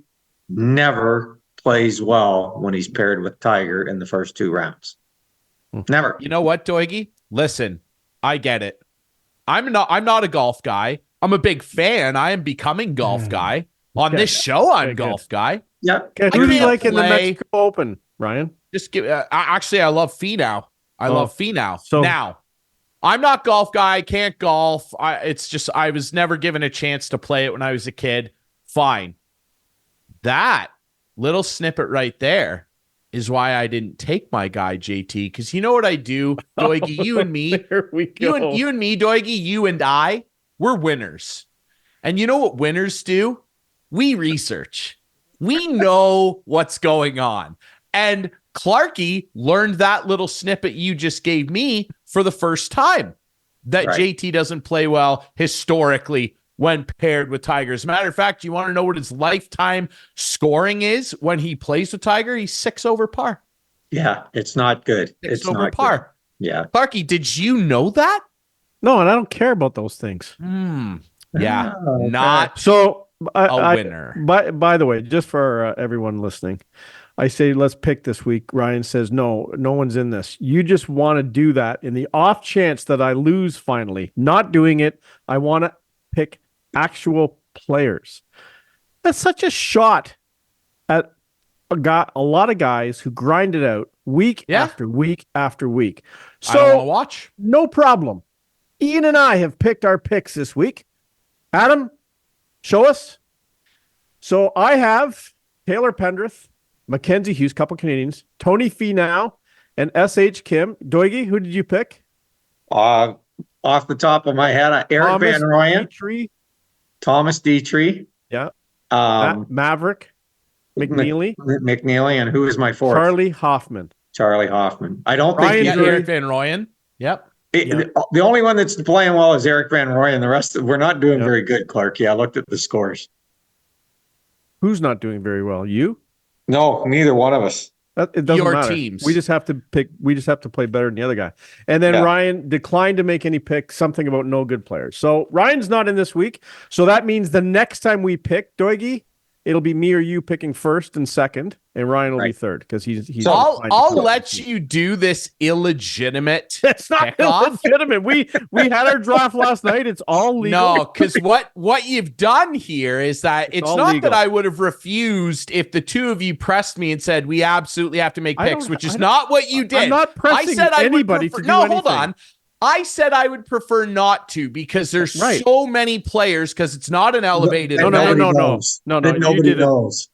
never plays well when he's paired with Tiger in the first 2 rounds. Never. You know what, Doigie? Listen, I get it. I'm not a golf guy. I'm a big fan. I am becoming golf guy. On this show, I'm golf guy. Yeah. Okay, who do you like in the Mexico Open, Ryan? Just give. Actually, I love Finau. Love Finau. So now, I'm not golf guy. I can't golf. It's just I was never given a chance to play it when I was a kid. Fine. That little snippet right there is why I didn't take my guy JT. Because you know what I do, Doigie. You and me. There we go. You and me, Doigie. You and I. We're winners. And you know what winners do? We research. We know what's going on. And Clarkey learned that little snippet you just gave me for the first time, that JT doesn't play well historically when paired with Tiger. As a matter of fact, you want to know what his lifetime scoring is when he plays with Tiger? He's 6 over par. Yeah, it's not good. 6 it's over not par. Good. Yeah. Clarkey, did you know that? No, and I don't care about those things. Yeah, not so. A winner. By the way, just for everyone listening, I say let's pick this week. Ryan says no one's in this. You just want to do that in the off chance that I lose finally. Not doing it. I want to pick actual players. That's such a shot at a lot of guys who grind it out week after week after week. So I don't want to watch. No problem. Ian and I have picked our picks this week. Adam, show us. So I have Taylor Pendrith, Mackenzie Hughes, couple Canadians, Tony Finau, and S.H. Kim. Doigie, who did you pick? Off the top of my head, Eric Van Rooyen. Thomas Dietrich. Yeah. Maverick. McNeely. McNeely, and who is my fourth? Charlie Hoffman. I don't think Eric Van Rooyen. Yep. The only one that's playing well is Eric Van Rooyen. The rest, we're not doing very good, Clarkey. I looked at the scores. Who's not doing very well? You? No, neither one of us. It doesn't matter. Teams. We just have to pick. We just have to play better than the other guy. And then Ryan declined to make any picks. Something about no good players. So Ryan's not in this week. So that means the next time we pick, Doigie, it'll be me or you picking first and second, and Ryan will be third because he's. So I'll let you do this illegitimate. It's not illegitimate. We had our draft last night. It's all legal. No, because what you've done here is that it's not legal. That I would have refused if the two of you pressed me and said we absolutely have to make picks, which is not what you did. I'm not pressing anybody to do anything. Hold on. I said I would prefer not to because there's so many players because it's not an elevated. No. Nobody knows.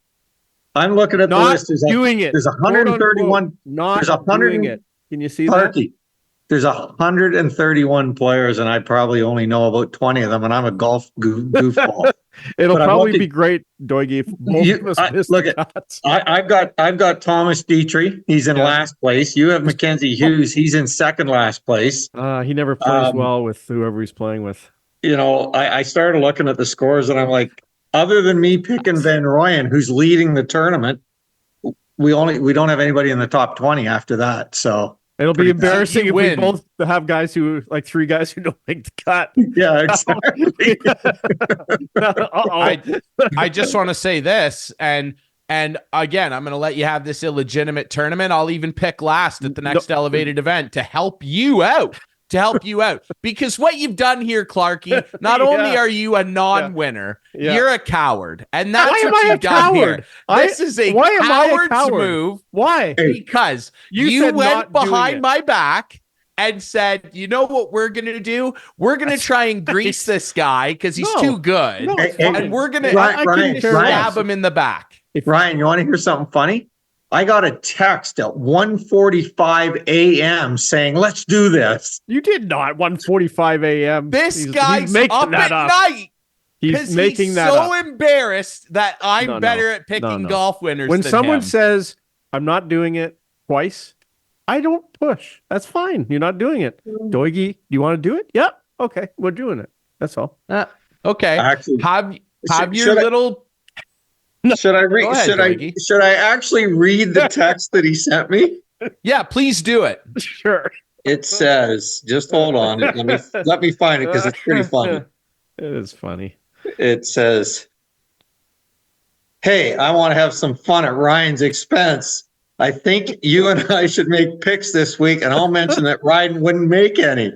I'm looking at the list. There's 131. There's 100 doing it. Can you see Clarkey, that? There's 131 players, and I probably only know about 20 of them, and I'm a golf goofball. It'll probably be great, Doigie, if both of us miss the shots. I've got Thomas Dietrich. He's in last place. You have Mackenzie Hughes. He's in second last place. He never plays well with whoever he's playing with. You know, I started looking at the scores, and I'm like, other than me picking Van Rooyen, who's leading the tournament, we don't have anybody in the top 20 after that. So it'll be embarrassing if we both have guys three guys who don't make the cut. Yeah, exactly. I just want to say this, and again, I'm going to let you have this illegitimate tournament. I'll even pick last at the next elevated event to help you out. Because what you've done here, Clarkey, not only are you a non-winner, you're a coward. And that's what you've done here. This is a coward's move. Why? Because you went behind my back and said, you know what we're going to do? We're going to try and grease this guy because he's too good. And we're going to stab him in the back. Ryan, you want to hear something funny? I got a text at 1:45 a.m. saying, let's do this. You did not. 1:45 a.m. This guy's up at night. He's making that so embarrassed that I'm better at picking golf winners when than someone him. says, I'm not doing it twice, I don't push. That's fine. You're not doing it. Doigie, do you want to do it? Yep. Okay. We're doing it. That's all. Okay. Actually, have your little... Should I read? Should I actually read the text that he sent me? Yeah, please do it. Sure. It says, just hold on. Let me find it because it's pretty funny. It is funny. It says, "Hey, I want to have some fun at Ryan's expense. I think you and I should make picks this week, and I'll mention that Ryan wouldn't make any.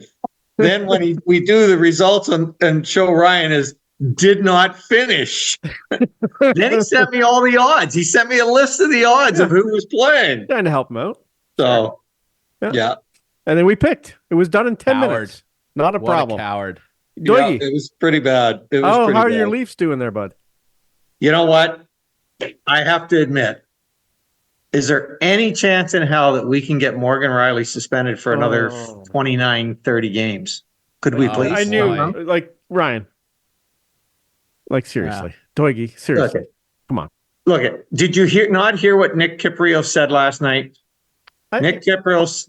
Then when we do the results and show Ryan is did not finish." Then he sent me all the odds. He sent me a list of the odds of who was playing. Trying to help him out. So, yeah. And then we picked. It was done in 10 minutes. Not a problem. A coward. Doigie. Yeah, it was pretty bad. How are your Leafs doing there, bud? You know what? I have to admit, is there any chance in hell that we can get Morgan Riley suspended for another 29, 30 games? Could we please? I knew, Ryan. Seriously. Doigie, seriously. Okay. Come on. Look, did you not hear what Nick Kypreos said last night? Nick Kypreos,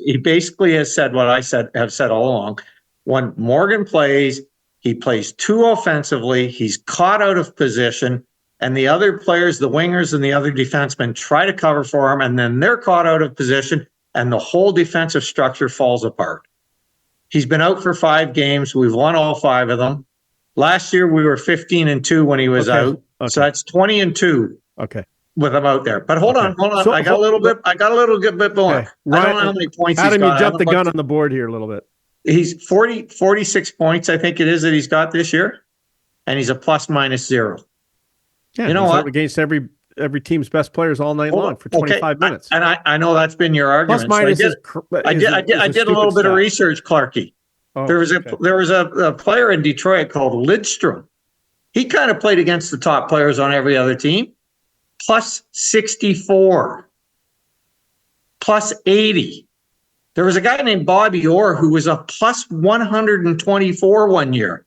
he basically has said what I have said all along. When Morgan plays, he plays too offensively. He's caught out of position, and the other players, the wingers and the other defensemen, try to cover for him, and then they're caught out of position, and the whole defensive structure falls apart. He's been out for 5 games. We've won all 5 of them. Last year we were 15-2 when he was out, so that's 20-2. Okay, with him out there. But hold on. So, I got a little bit more. Okay. I don't know how many points he's got. Adam, you jumped the gun on the board here a little bit. He's 46 points, I think it is, that he's got this year, and he's a +-0. Yeah, you know what? Against every team's best players all night long for 25 minutes. And I know that's been your argument. I did a little bit of research, Clarkey. There was a player in Detroit called Lidstrom. He kind of played against the top players on every other team. +64, +80. There was a guy named Bobby Orr who was a +124 one year.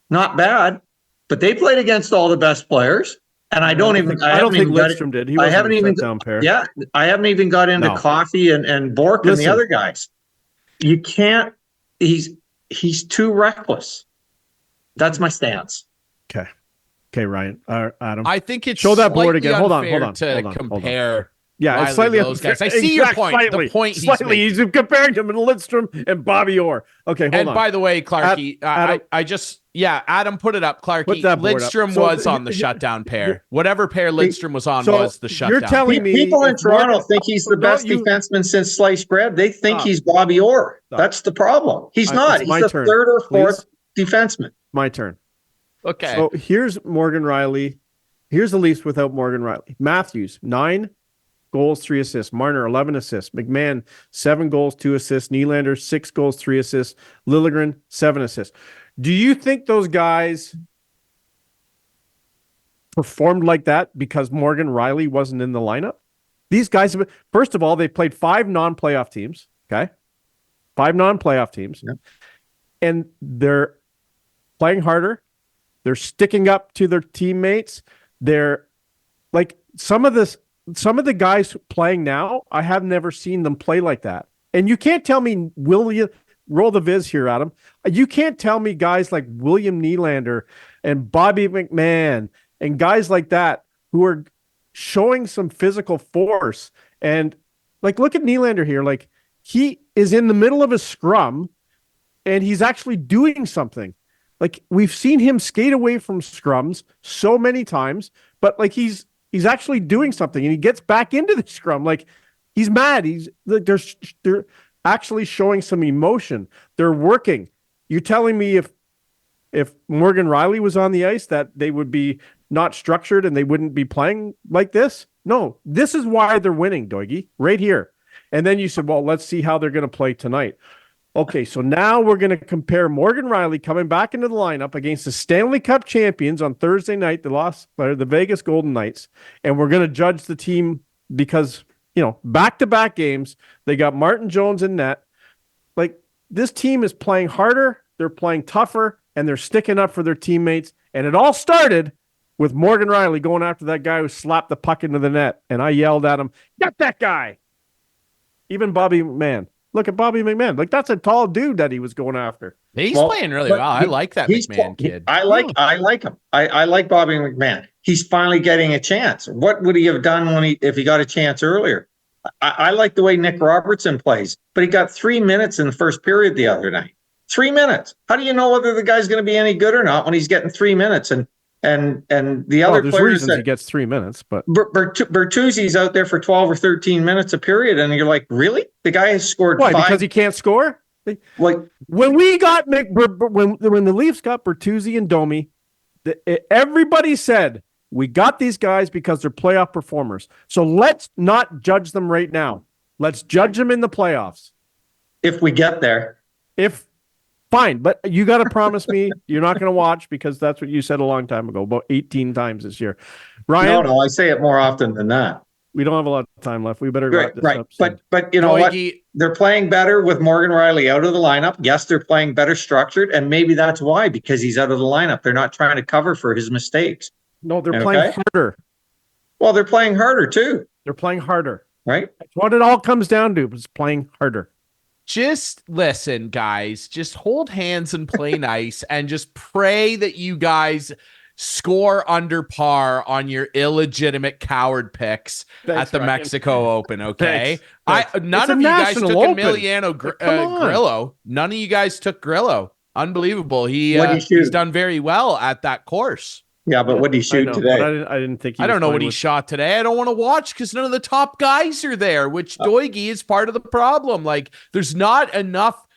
Not bad, but they played against all the best players. And I don't think Lidstrom did. I haven't even got into Coffey and Bork and the other guys. You can't. He's too reckless. That's my stance. Okay, Ryan. Adam. I think it's show that board again. Hold on. To compare Yeah, Riley, it's slightly those guys. I see your point. Slightly, the point he's comparing him to Lidstrom and Bobby Orr. Okay, hold on. And by the way, Clarkey, Adam put it up. Clarkey, Lidstrom was on the shutdown pair. Whatever pair Lidstrom was on was the shutdown. You're telling me people in Toronto think he's the best defenseman since sliced bread. They think he's Bobby Orr. That's the problem. He's not. He's the third or fourth defenseman. My turn. Okay. So here's Morgan Riley. Here's the Leafs without Morgan Riley. Matthews, 9 goals, 3 assists. Marner, 11 assists. McMahon, 7 goals, 2 assists. Nylander, 6 goals, 3 assists. Liljegren, 7 assists. Do you think those guys performed like that because Morgan Riley wasn't in the lineup? These guys, first of all, they played 5 non-playoff teams, okay? 5 non-playoff teams. Yeah. And they're playing harder. They're sticking up to their teammates. They're like some of the guys playing now, I have never seen them play like that. And you can't tell me, will you roll the viz here, Adam? You can't tell me guys like William Nylander and Bobby McMahon and guys like that who are showing some physical force. And like, look at Nylander here. Like, he is in the middle of a scrum and he's actually doing something. Like, we've seen him skate away from scrums so many times, but like he's actually doing something and he gets back into the scrum. Like, he's mad. He's like, they're actually showing some emotion. They're working. You're telling me if Morgan Riley was on the ice that they would be not structured and they wouldn't be playing like this? No, this is why they're winning, Doigie, right here. And then you said, well, let's see how they're going to play tonight. Okay, so now we're going to compare Morgan Riley coming back into the lineup against the Stanley Cup champions on Thursday night, the Vegas Golden Knights, and we're going to judge the team because, back-to-back games, they got Martin Jones in net. Like, this team is playing harder, they're playing tougher, and they're sticking up for their teammates, and it all started with Morgan Riley going after that guy who slapped the puck into the net, and I yelled at him, "Get that guy!" Even Bobby McMahon. Look at Bobby McMahon. Like, that's a tall dude that he was going after. He's playing really well. I like that McMahon kid. I like him. I like Bobby McMahon. He's finally getting a chance. What would he have done if he got a chance earlier? I like the way Nick Robertson plays, but he got 3 minutes in the first period the other night. 3 minutes. How do you know whether the guy's going to be any good or not when he's getting 3 minutes? And the other there's players reasons he gets 3 minutes, but Bertuzzi's out there for 12 or 13 minutes a period, and you're like, really? The guy has scored 5 because he can't score. Like, when we got when the Leafs got Bertuzzi and Domi, everybody said we got these guys because they're playoff performers. So let's not judge them right now. Let's judge them in the playoffs. If we get there. Fine, but you got to promise me you're not going to watch because that's what you said a long time ago, about 18 times this year. Ryan? No, I say it more often than that. We don't have a lot of time left. We better wrap this up. But you know what? They're playing better with Morgan Riley out of the lineup. Yes, they're playing better structured, and maybe that's why, because he's out of the lineup. They're not trying to cover for his mistakes. No, they're playing harder. Well, they're playing harder too. They're playing harder. Right? That's what it all comes down to, is playing harder. Just listen, guys. Just hold hands and play nice and just pray that you guys score under par on your illegitimate coward picks at the Mexico Open, okay? None of you guys took Emiliano Grillo. None of you guys took Grillo. Unbelievable. He's done very well at that course. Yeah, but what did he shoot today? I didn't think I don't know what he shot today. I don't want to watch because none of the top guys are there, which Doigie is part of the problem. Like, there's not enough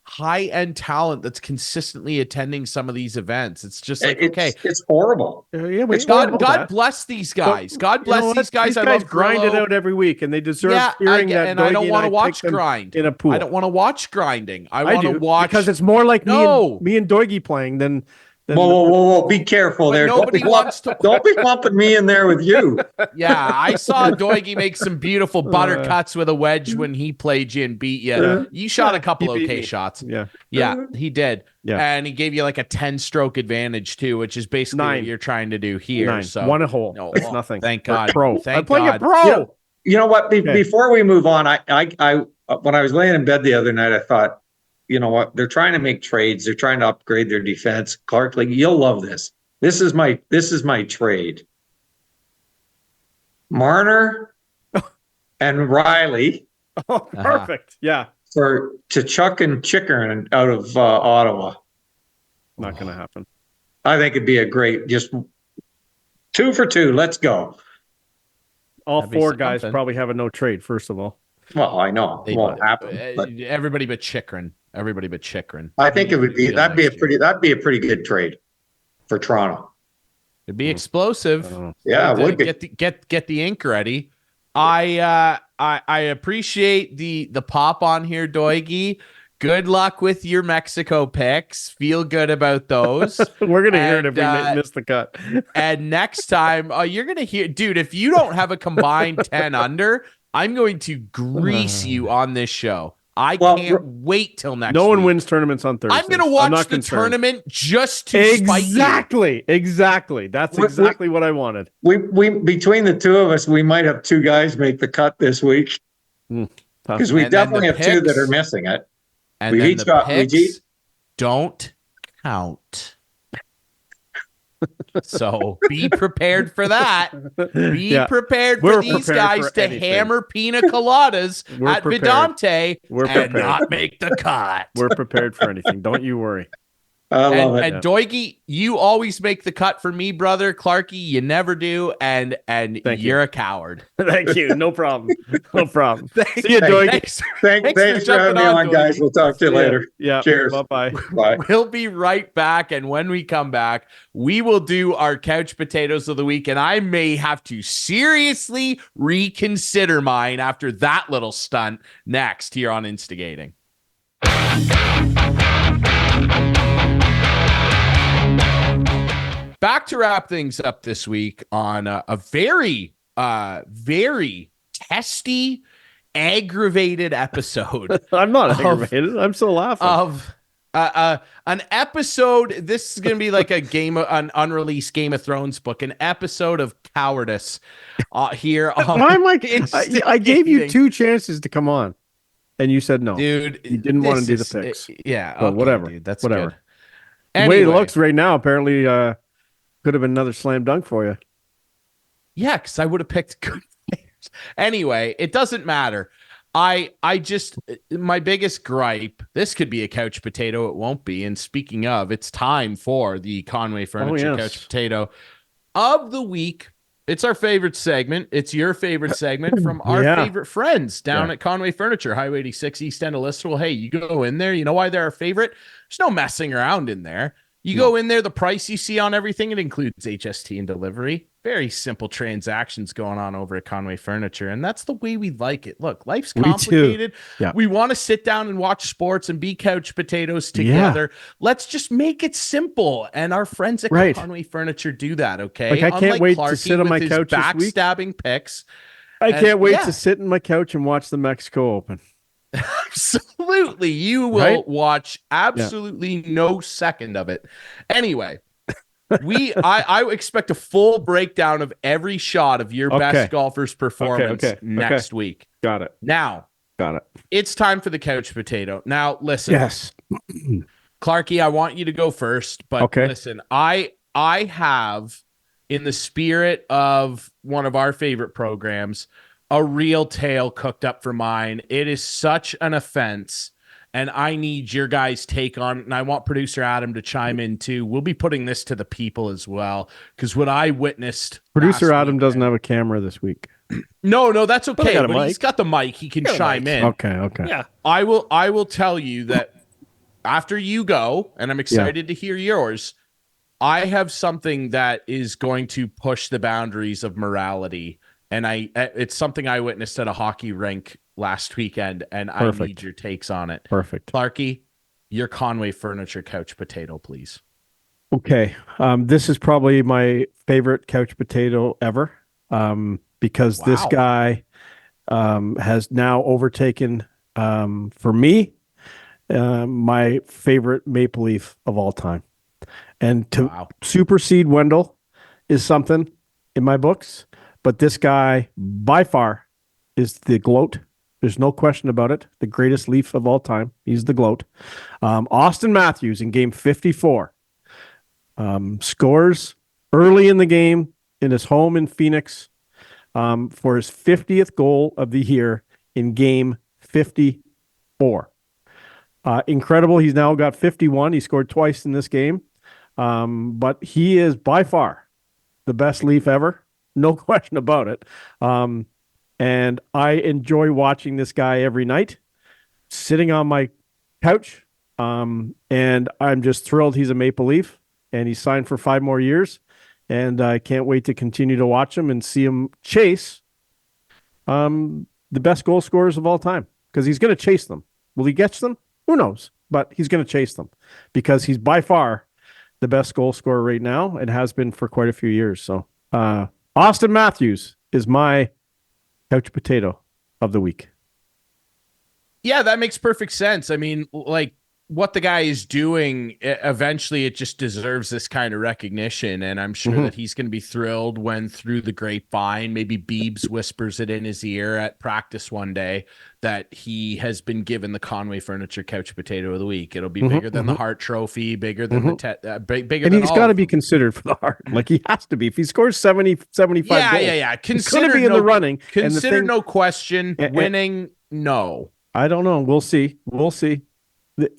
high-end talent that's consistently attending some of these events. It's just like, it's horrible. God bless these guys. God bless these guys. These guys grind it out every week, and they deserve hearing that. And I don't want to watch grind in a pool. I don't want to watch grinding. I want to watch because it's more like me and Doigie playing than. Whoa! Be careful there. Nobody wants to. Don't be lumping me in there with you. Yeah, I saw Doigie make some beautiful butter cuts with a wedge when he played you and beat you. Yeah. You shot a couple okay shots. Yeah, he did. Yeah, and he gave you like a 10-stroke advantage too, which is basically what you're trying to do here. 9. So 1 a hole. No, that's nothing. Thank God. Pro. Thank I'm God. playing a pro. You know what? Before we move on, I when I was laying in bed the other night, I thought, you know what? They're trying to make trades. They're trying to upgrade their defense. Clark, you'll love this. This is my trade. Marner and Riley. Oh, perfect. Yeah. For Tkachuk and Chickering out of Ottawa. Not going to happen. I think it'd be a great, just 2 for 2. Let's go. All four guys probably have a no trade, first of all. Well, I know it won't happen. But everybody but Chickering. Everybody but Chickering. I think it would be that'd be a pretty good trade for Toronto. It'd be explosive. Yeah, it would be. Get the ink ready. I appreciate the pop on here, Doigy. Good luck with your Mexico picks. Feel good about those. We're gonna hear it if we miss the cut. And next time, you're gonna hear, dude. If you don't have a combined 10 under, I'm going to grease you on this show. I can't wait till next. No one week. Wins tournaments on Thursday. I'm gonna watch the tournament just to spite you. Exactly. That's exactly what I wanted. We between the two of us, we might have 2 guys make the cut this week because we definitely have 2 that are missing it. And we've each got picks don't count. So be prepared for that. Be prepared for these guys to hammer pina coladas at Vidante and not make the cut. We're prepared for anything. Don't you worry. I love it. And Doigy, you always make the cut for me, brother. Clarkey, you never do, and you're a coward. Thank you. No problem. No problem. See you, Doigy. Thanks for having me on, guys. We'll talk to you later. Yeah. Cheers. Bye. Bye. We'll be right back, and when we come back, we will do our couch potatoes of the week, and I may have to seriously reconsider mine after that little stunt next here on Instigating. Back to wrap things up this week on a very, very testy, aggravated episode. I'm not aggravated. I'm still laughing. Of an episode. This is going to be like an unreleased Game of Thrones book, an episode of cowardice here. Why am I gave you 2 chances to come on, and you said no. Dude, you didn't want to do the picks. Yeah, but whatever. Dude, that's whatever. Good. The way it looks right now, apparently, could have been another slam dunk for you. Yeah, because I would have picked good players. Anyway, it doesn't matter. I just, my biggest gripe, this could be a couch potato. It won't be. And speaking of, it's time for the Conway Furniture Couch Potato of the week. It's our favorite segment. It's your favorite segment from our favorite friends down at Conway Furniture, Highway 86, East End of Listowel. Hey, you go in there. You know why they're our favorite? There's no messing around in there. You go in there, the price you see on everything, it includes HST and delivery. Very simple transactions going on over at Conway Furniture, and that's the way we like it. Look, life's complicated. We want to sit down and watch sports and be couch potatoes together. Let's just make it simple, and our friends at Conway Furniture do that, okay? Like, I can't wait to sit on my couch this week. Backstabbing picks. I can't wait to sit on my couch and watch the Mexico Open. Absolutely. You will watch absolutely no second of it. Anyway, I expect a full breakdown of every shot of your best golfer's performance next week. Got it. Now, it's time for the couch potato. Now, listen. Yes. Clarkey, I want you to go first, but listen, I have, in the spirit of one of our favorite programs, a real tale cooked up for mine. It is such an offense, and I need your guys' take on it, and I want producer Adam to chime in too. We'll be putting this to the people as well, because what I witnessed. Producer Adam doesn't have a camera this week. No, that's okay. But he's got the mic. He can chime in. Okay. Yeah, I will tell you that after you go, and I'm excited to hear yours. I have something that is going to push the boundaries of morality. And it's something I witnessed at a hockey rink last weekend, and I need your takes on it. Perfect. Clarkey, your Conway Furniture Couch Potato, please. Okay. This is probably my favorite couch potato ever, because this guy has now overtaken, for me, my favorite Maple Leaf of all time. And to supersede Wendell is something in my books. But this guy, by far, is the GLOAT. There's no question about it. The greatest Leaf of all time. He's the GLOAT. Auston Matthews in game 54 scores early in the game in his home in Phoenix. for his 50th goal of the year in game 54. Incredible. He's now got 51. He scored twice in this game. But he is by far the best Leaf ever. No question about it. And I enjoy watching this guy every night, sitting on my couch. And I'm just thrilled he's a Maple Leaf and he's signed for 5 more years. And I can't wait to continue to watch him and see him chase the best goal scorers of all time, because he's going to chase them. Will he catch them? Who knows? But he's going to chase them because he's by far the best goal scorer right now and has been for quite a few years. So Auston Matthews is my couch potato of the week. Yeah, that makes perfect sense. I mean, like, what the guy is doing, eventually it just deserves this kind of recognition. And I'm sure that he's going to be thrilled when, through the grapevine, maybe Beebs whispers it in his ear at practice one day that he has been given the Conway Furniture Couch Potato of the Week. It'll be bigger than the Hart Trophy, bigger than the bigger. And he's got to be considered for the Hart. Like, he has to be. If he scores 70, 75 goals. Yeah. He's going to be in the running. Consider no question. Winning, no. I don't know. We'll see.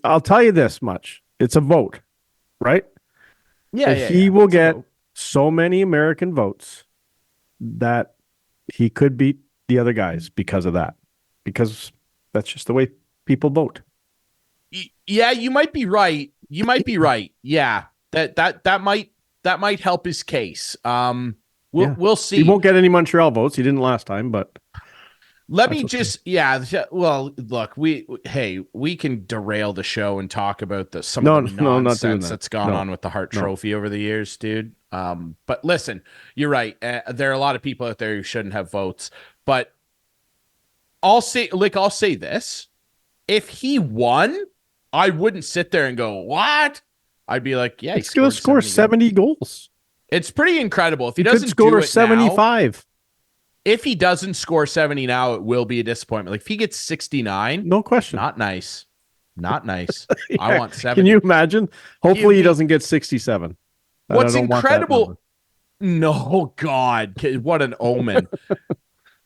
I'll tell you this much. It's a vote, right? He will get so many American votes that he could beat the other guys because of that. Because that's just the way people vote. Yeah, you might be right. Yeah. That might help his case. We'll see. He won't get any Montreal votes. He didn't last time, but let me just, well, look, we can derail the show and talk about some of the nonsense that's gone on with the Hart Trophy over the years, dude. But listen, you're right. There are a lot of people out there who shouldn't have votes, but I'll say this. If he won, I wouldn't sit there and go, what? I'd be like, yeah, he's going to score 70 goals. It's pretty incredible. If he doesn't score 75. If he doesn't score 70 now, it will be a disappointment. Like, if he gets 69, no question. Not nice. Yeah. I want 70. Can you imagine? Hopefully he doesn't get 67. What's incredible? No, God, what an omen.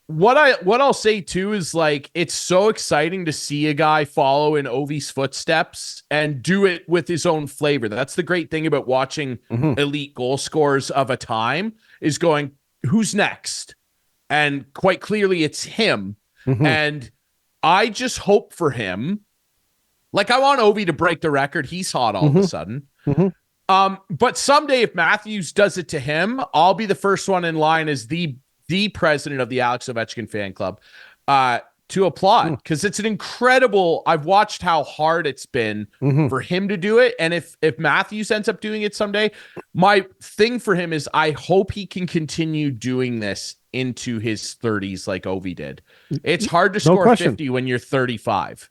What I'll say too is, like, it's so exciting to see a guy follow in Ovi's footsteps and do it with his own flavor. That's the great thing about watching elite goal scorers of a time, is going, who's next? And quite clearly it's him. And I just hope for him. Like, I want Ovi to break the record. He's hot all of a sudden. But someday, if Matthews does it to him, I'll be the first one in line as the president of the Alex Ovechkin fan club to applaud, because it's an incredible. I've watched how hard it's been for him to do it. And if Matthews ends up doing it someday, my thing for him is I hope he can continue doing this into his 30s like Ovi did. It's hard to score 50 when you're 35.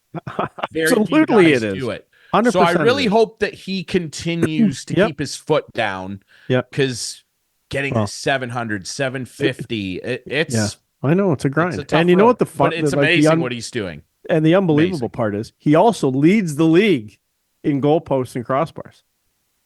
Absolutely, it is. Do it. So I really hope that he continues to keep his foot down. Because getting to 700, 750, it's. I know, it's a grind. It's a and you know what the fun? It's amazing what he's doing. And the unbelievable part is he also leads the league in goalposts and crossbars.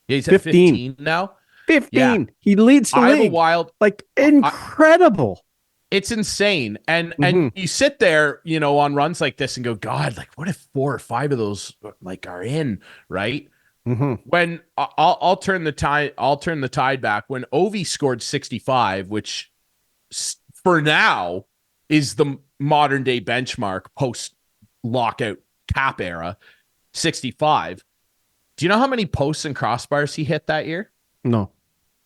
Yeah, he's at 15 now. 15. Yeah. He leads the league. Incredible. It's insane. And you sit there, on runs like this and go, God, like, what if 4 or 5 of those like are in, right? When I'll turn the tide back when Ovi scored 65, which for now is the modern day benchmark post lockout cap era, 65. Do you know how many posts and crossbars he hit that year? No.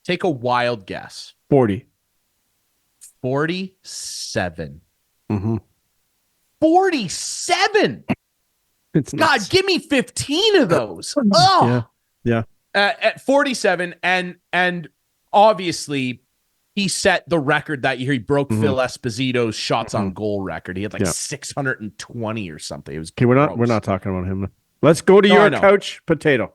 Take a wild guess. 40. 47. 47. It's nuts. God, give me 15 of those. Oh, yeah. At 47, and obviously he set the record that year. He broke Phil Esposito's shots on goal record. He had 620 or something. It was okay. We're not talking about him. Let's go to your couch potato.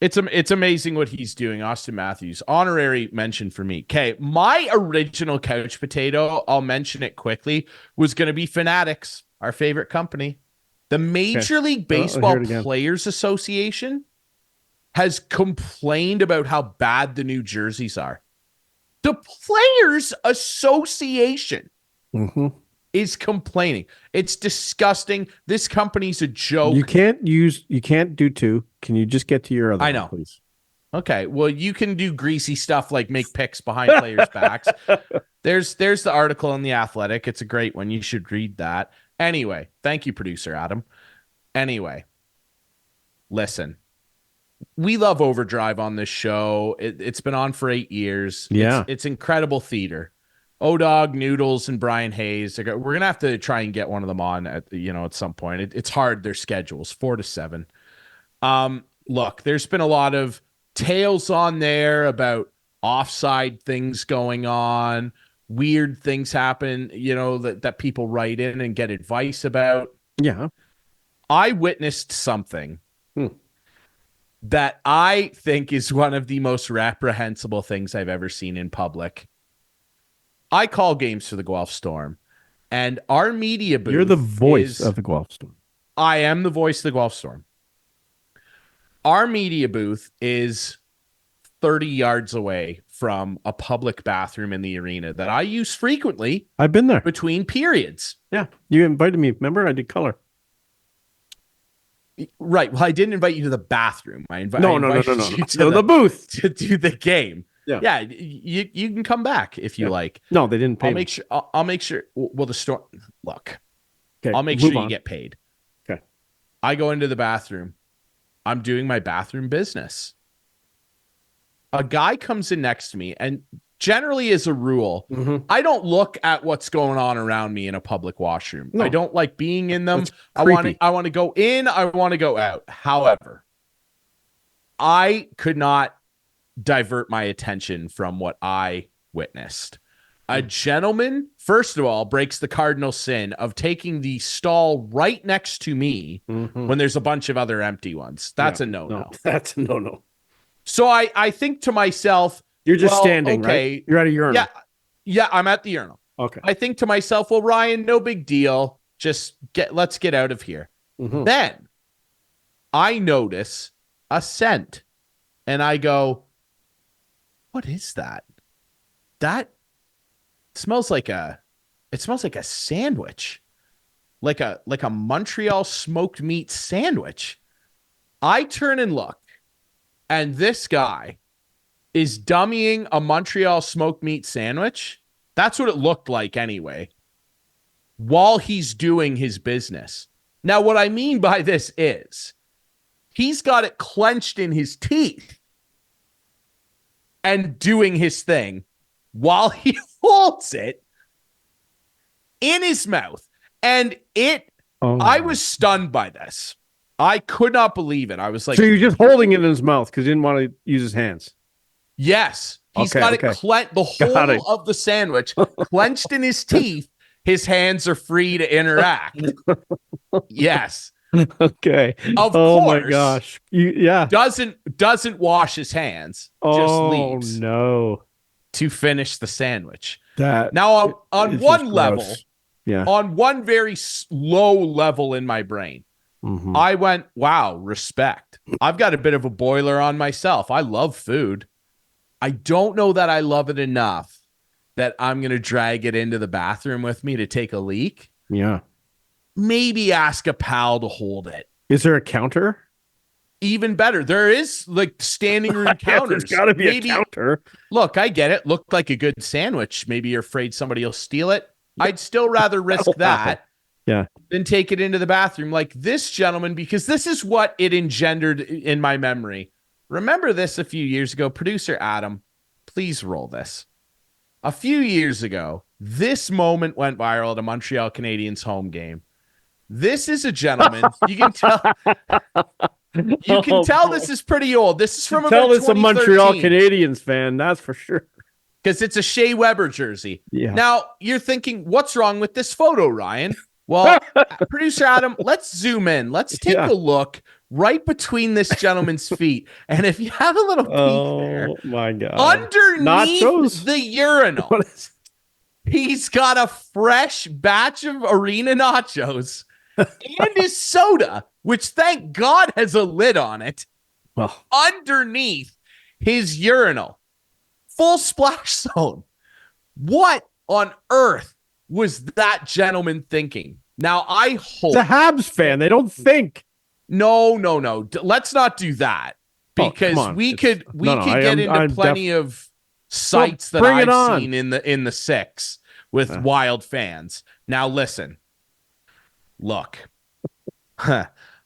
It's amazing what he's doing. Auston Matthews, honorary mention for me. Okay, my original couch potato, I'll mention it quickly, was going to be Fanatics, our favorite company. The Major League Baseball Players Association has complained about how bad the new jerseys are. The Players Association is complaining. It's disgusting. This company's a joke. You can't do two. Can you just get to your other one, please? Okay. Well, you can do greasy stuff like make picks behind players' backs. There's the article in The Athletic. It's a great one. You should read that. Anyway, thank you, producer Adam. Anyway, listen. We love Overdrive on this show. It's been on for 8 years. Yeah. It's incredible theater. O-Dog, Noodles, and Brian Hayes. We're going to have to try and get one of them on at some point. It's hard, their schedules, 4 to 7. Look, there's been a lot of tales on there about offside things going on, weird things happen, that people write in and get advice about. Yeah. I witnessed something that I think is one of the most reprehensible things I've ever seen in public. I call games for the Guelph Storm, and our media booth. You're the voice of the Guelph Storm. I am the voice of the Guelph Storm. Our media booth is 30 yards away from a public bathroom in the arena that I use frequently. I've been there. Between periods. Yeah. You invited me. Remember, I did color. Right. Well, I didn't invite you to the bathroom. I invited you to the booth to do the game. Yeah. You can come back if you like. No, they didn't pay. I'll make sure. Well, the store. Look. Okay. I'll make sure you get paid. Okay. I go into the bathroom. I'm doing my bathroom business. A guy comes in next to me, and generally, as a rule, I don't look at what's going on around me in a public washroom. No. I don't like being in them. I want to go in. I want to go out. However, I could not divert my attention from what I witnessed. A gentleman, first of all, breaks the cardinal sin of taking the stall right next to me when there's a bunch of other empty ones. That's a no-no. No, that's a no-no. So I think to myself, you're just standing, right? You're at a urinal. Yeah, I'm at the urinal. Okay. I think to myself, well, Ryan, no big deal. Just let's get out of here. Then I notice a scent, and I go, what is that? That smells like a sandwich, like a Montreal smoked meat sandwich. I turn and look, and this guy is dummying a Montreal smoked meat sandwich. That's what it looked like anyway, while he's doing his business. Now, what I mean by this is he's got it clenched in his teeth and doing his thing while he holds it in his mouth. And I was stunned by this. I could not believe it. I was like, so you're just holding it in his mouth because he didn't want to use his hands. Yes. He's got it the whole of the sandwich clenched in his teeth. His hands are free to interact. Yes. Okay. Of course. Oh my gosh. Doesn't wash his hands. Just leaves. No. To finish the sandwich. Now on one level, yeah. On one very low level in my brain, I went, wow, respect. I've got a bit of a boiler on myself. I love food. I don't know that I love it enough that I'm going to drag it into the bathroom with me to take a leak. Yeah. Maybe ask a pal to hold it. Is there a counter? Even better. There is like standing room counters. There's got to be a counter. Look, I get it. Looked like a good sandwich. Maybe you're afraid somebody will steal it. I'd still rather risk that than take it into the bathroom like this gentleman, because this is what it engendered in my memory. Remember this a few years ago. Producer Adam, please roll this. A few years ago, this moment went viral at a Montreal Canadiens home game. This is a gentleman. You can tell. You can tell this is pretty old. This is from about 2013. Tell this a Montreal Canadiens fan, that's for sure. Because it's a Shea Weber jersey. Yeah. Now, you're thinking, what's wrong with this photo, Ryan? Well, producer Adam, let's zoom in. Let's take a look right between this gentleman's feet. And if you have a little peek there, my God, underneath the urinal, he's got a fresh batch of arena nachos and his soda, which thank God has a lid on it, underneath his urinal. full splash zone. What on earth was that gentleman thinking? Now, I hope... It's a Habs fan. They don't think. No. Let's not do that. Because we could get into plenty of sites that I've seen in the six with wild fans. Now, listen. Look.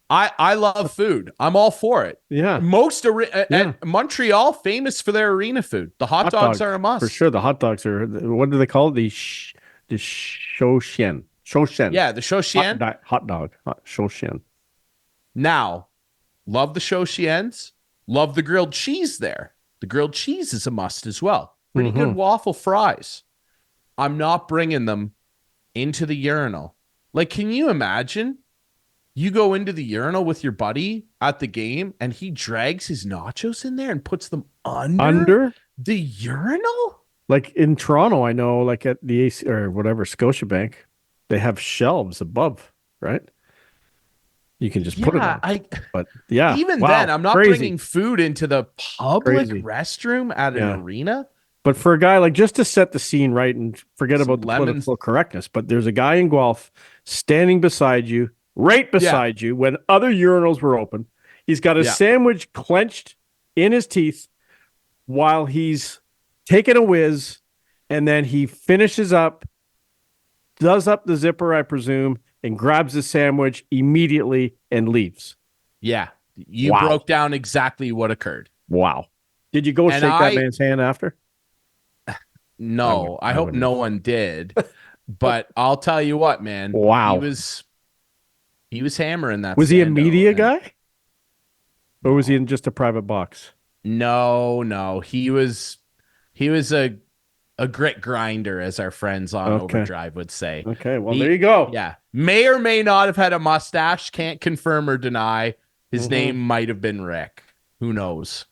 I love food. I'm all for it. Yeah. At Montreal, famous for their arena food. The hot dogs are a must. For sure. The hot dogs are, what do they call it? The Shoshen. Yeah, the Shoshen. Hot dog. Shoshen. Now, love the Shoshens. Love the grilled cheese there. The grilled cheese is a must as well. Pretty good waffle fries. I'm not bringing them into the urinal. Like, can you imagine? You go into the urinal with your buddy at the game and he drags his nachos in there and puts them under the urinal? Like in Toronto, I know, like at the AC or whatever, Scotiabank, they have shelves above, right? You can just put it on. But yeah. Even then, I'm not bringing food into the public restroom at an arena. But for a guy, like, just to set the scene right and forget about the political correctness, but there's a guy in Guelph standing beside you, right beside you, when other urinals were open. He's got a sandwich clenched in his teeth while he's taking a whiz, and then he finishes up, does up the zipper, I presume, and grabs the sandwich immediately and leaves. Yeah. You broke down exactly what occurred. Wow. Did you go shake that man's hand after? No, I hope no one did. But I'll tell you what, man. Wow. He was hammering that. Was he a media guy? Or was he in just a private box? No. He was a grit grinder, as our friends on Overdrive would say. Okay, well, there you go. Yeah. May or may not have had a mustache. Can't confirm or deny. His name might have been Rick. Who knows?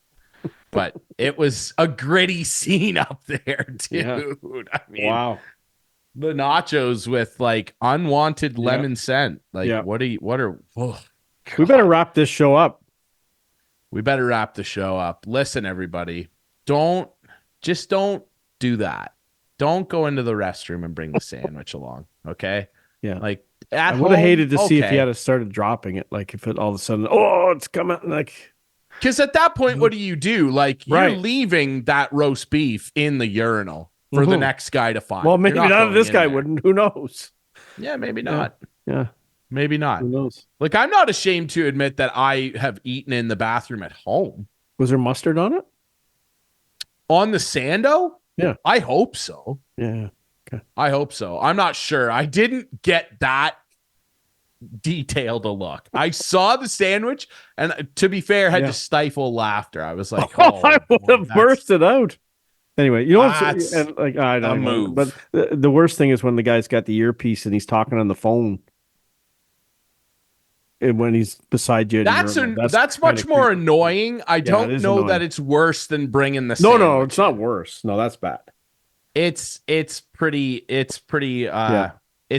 But it was a gritty scene up there, dude. Yeah. I mean, wow. The nachos with like unwanted lemon scent. Like, we better wrap this show up. We better wrap the show up. Listen, everybody, don't do that. Don't go into the restroom and bring the sandwich along. Okay. Yeah. Like, I would have hated to see if he had started dropping it. Like, if it all of a sudden, it's coming. Like, because at that point, what do? Like, you're leaving that roast beef in the urinal for the next guy to find. Well, maybe none of this guy wouldn't. Who knows? Yeah, maybe not. Yeah. Maybe not. Who knows? Like, I'm not ashamed to admit that I have eaten in the bathroom at home. Was there mustard on it? On the Sando? Yeah. I hope so. Yeah. Okay. I hope so. I'm not sure. I didn't get that detailed a look. I saw the sandwich, and to be fair, had to stifle laughter. I was like, I would have bursted out. Anyway, you know what's like, I don't know, but the worst thing is when the guy's got the earpiece and he's talking on the phone. And when he's beside you, that's much more annoying. I don't know that it's worse than bringing the sandwich. No, it's not worse. No, that's bad. It's pretty it's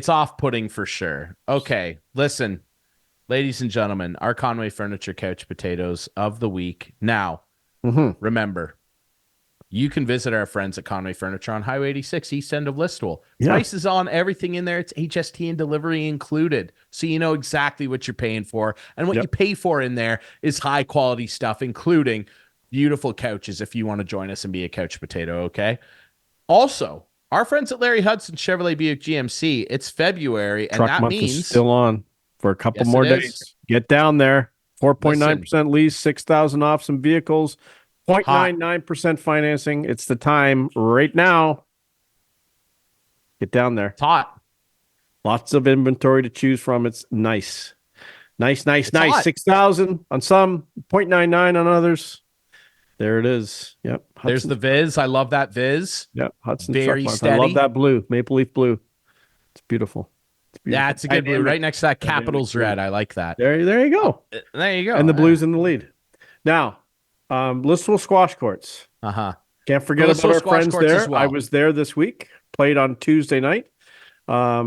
off-putting for sure. Okay, listen, ladies and gentlemen, our Conway Furniture Couch Potatoes of the week. Now, remember, you can visit our friends at Conway Furniture on Highway 86, east end of Listowel. Prices on everything in there. It's HST and delivery included. So you know exactly what you're paying for. And what you pay for in there is high-quality stuff, including beautiful couches if you want to join us and be a couch potato, okay? Also, our friends at Larry Hudson Chevrolet Buick GMC, it's February, and that means is still on for a couple more days. Get down there. 4.9% lease, 6,000 off some vehicles, 0.99% financing. It's the time right now. Get down there. It's hot. Lots of inventory to choose from. It's nice. Nice. 6,000 on some, 0.99 on others. There it is. Yep. Hudson. There's the Viz. I love that Viz. Yep. Hudson. Very steady. I love that blue. Maple leaf blue. It's beautiful. Yeah, it's a good blue. Right next to that Capitals red. I like that. There you go. There you go. And the blue's in the lead. Now, Listowel squash courts. Can't forget about our friends there. Well. I was there this week. Played on Tuesday night. I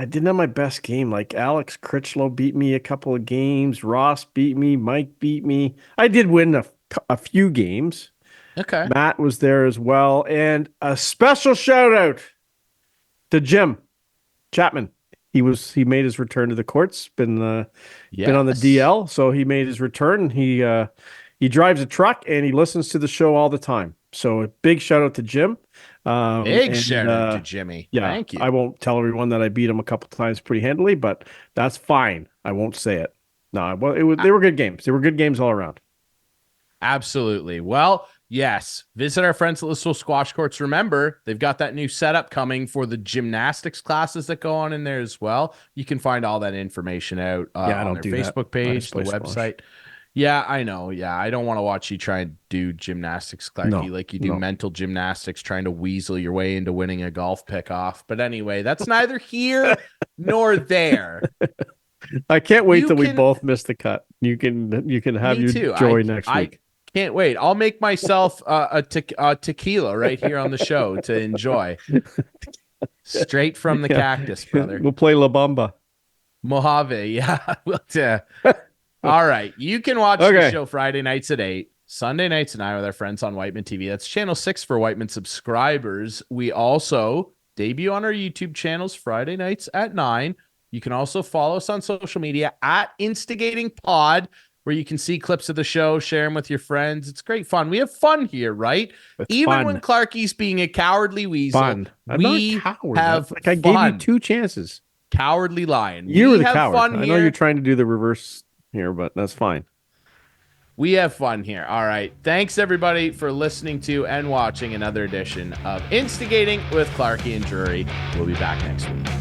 didn't have my best game. Like Alex Critchlow beat me a couple of games. Ross beat me. Mike beat me. I did win a few games. Okay. Matt was there as well. And a special shout out to Jim Chapman. He made his return to the courts, been on the DL. So he made his return. He drives a truck and he listens to the show all the time. So a big shout out to Jim. Shout out to Jimmy. Yeah, thank you. I won't tell everyone that I beat him a couple times pretty handily, but that's fine. I won't say it. No, they were good games. They were good games all around. Absolutely. Well, yes. Visit our friends at Listowel Squash Courts. Remember, they've got that new setup coming for the gymnastics classes that go on in there as well. You can find all that information out on their Facebook page, the website. Yeah, I know. Yeah, I don't want to watch you try and do gymnastics, Clarkey, like you do mental gymnastics, trying to weasel your way into winning a golf pick-off. But anyway, that's neither here nor there. I can't wait till we both miss the cut. You can have your joy next week. I can't wait. I'll make myself a tequila right here on the show to enjoy. Straight from the cactus, brother. We'll play La Bamba. Mojave, yeah. All right. You can watch the show Friday nights at 8, Sunday nights at 9 with our friends on Whiteman TV. That's channel 6 for Whiteman subscribers. We also debut on our YouTube channels Friday nights at 9. You can also follow us on social media at Instigating Pod, where you can see clips of the show, share them with your friends. It's great fun. We have fun here, right? Even when Clarkey's being a cowardly weasel, we have fun. I gave you 2 chances. Cowardly lion. You were the coward. I know you're trying to do the reverse here, but that's fine. We have fun here. All right. Thanks, everybody, for listening to and watching another edition of Instigating with Clarkey and Drury. We'll be back next week.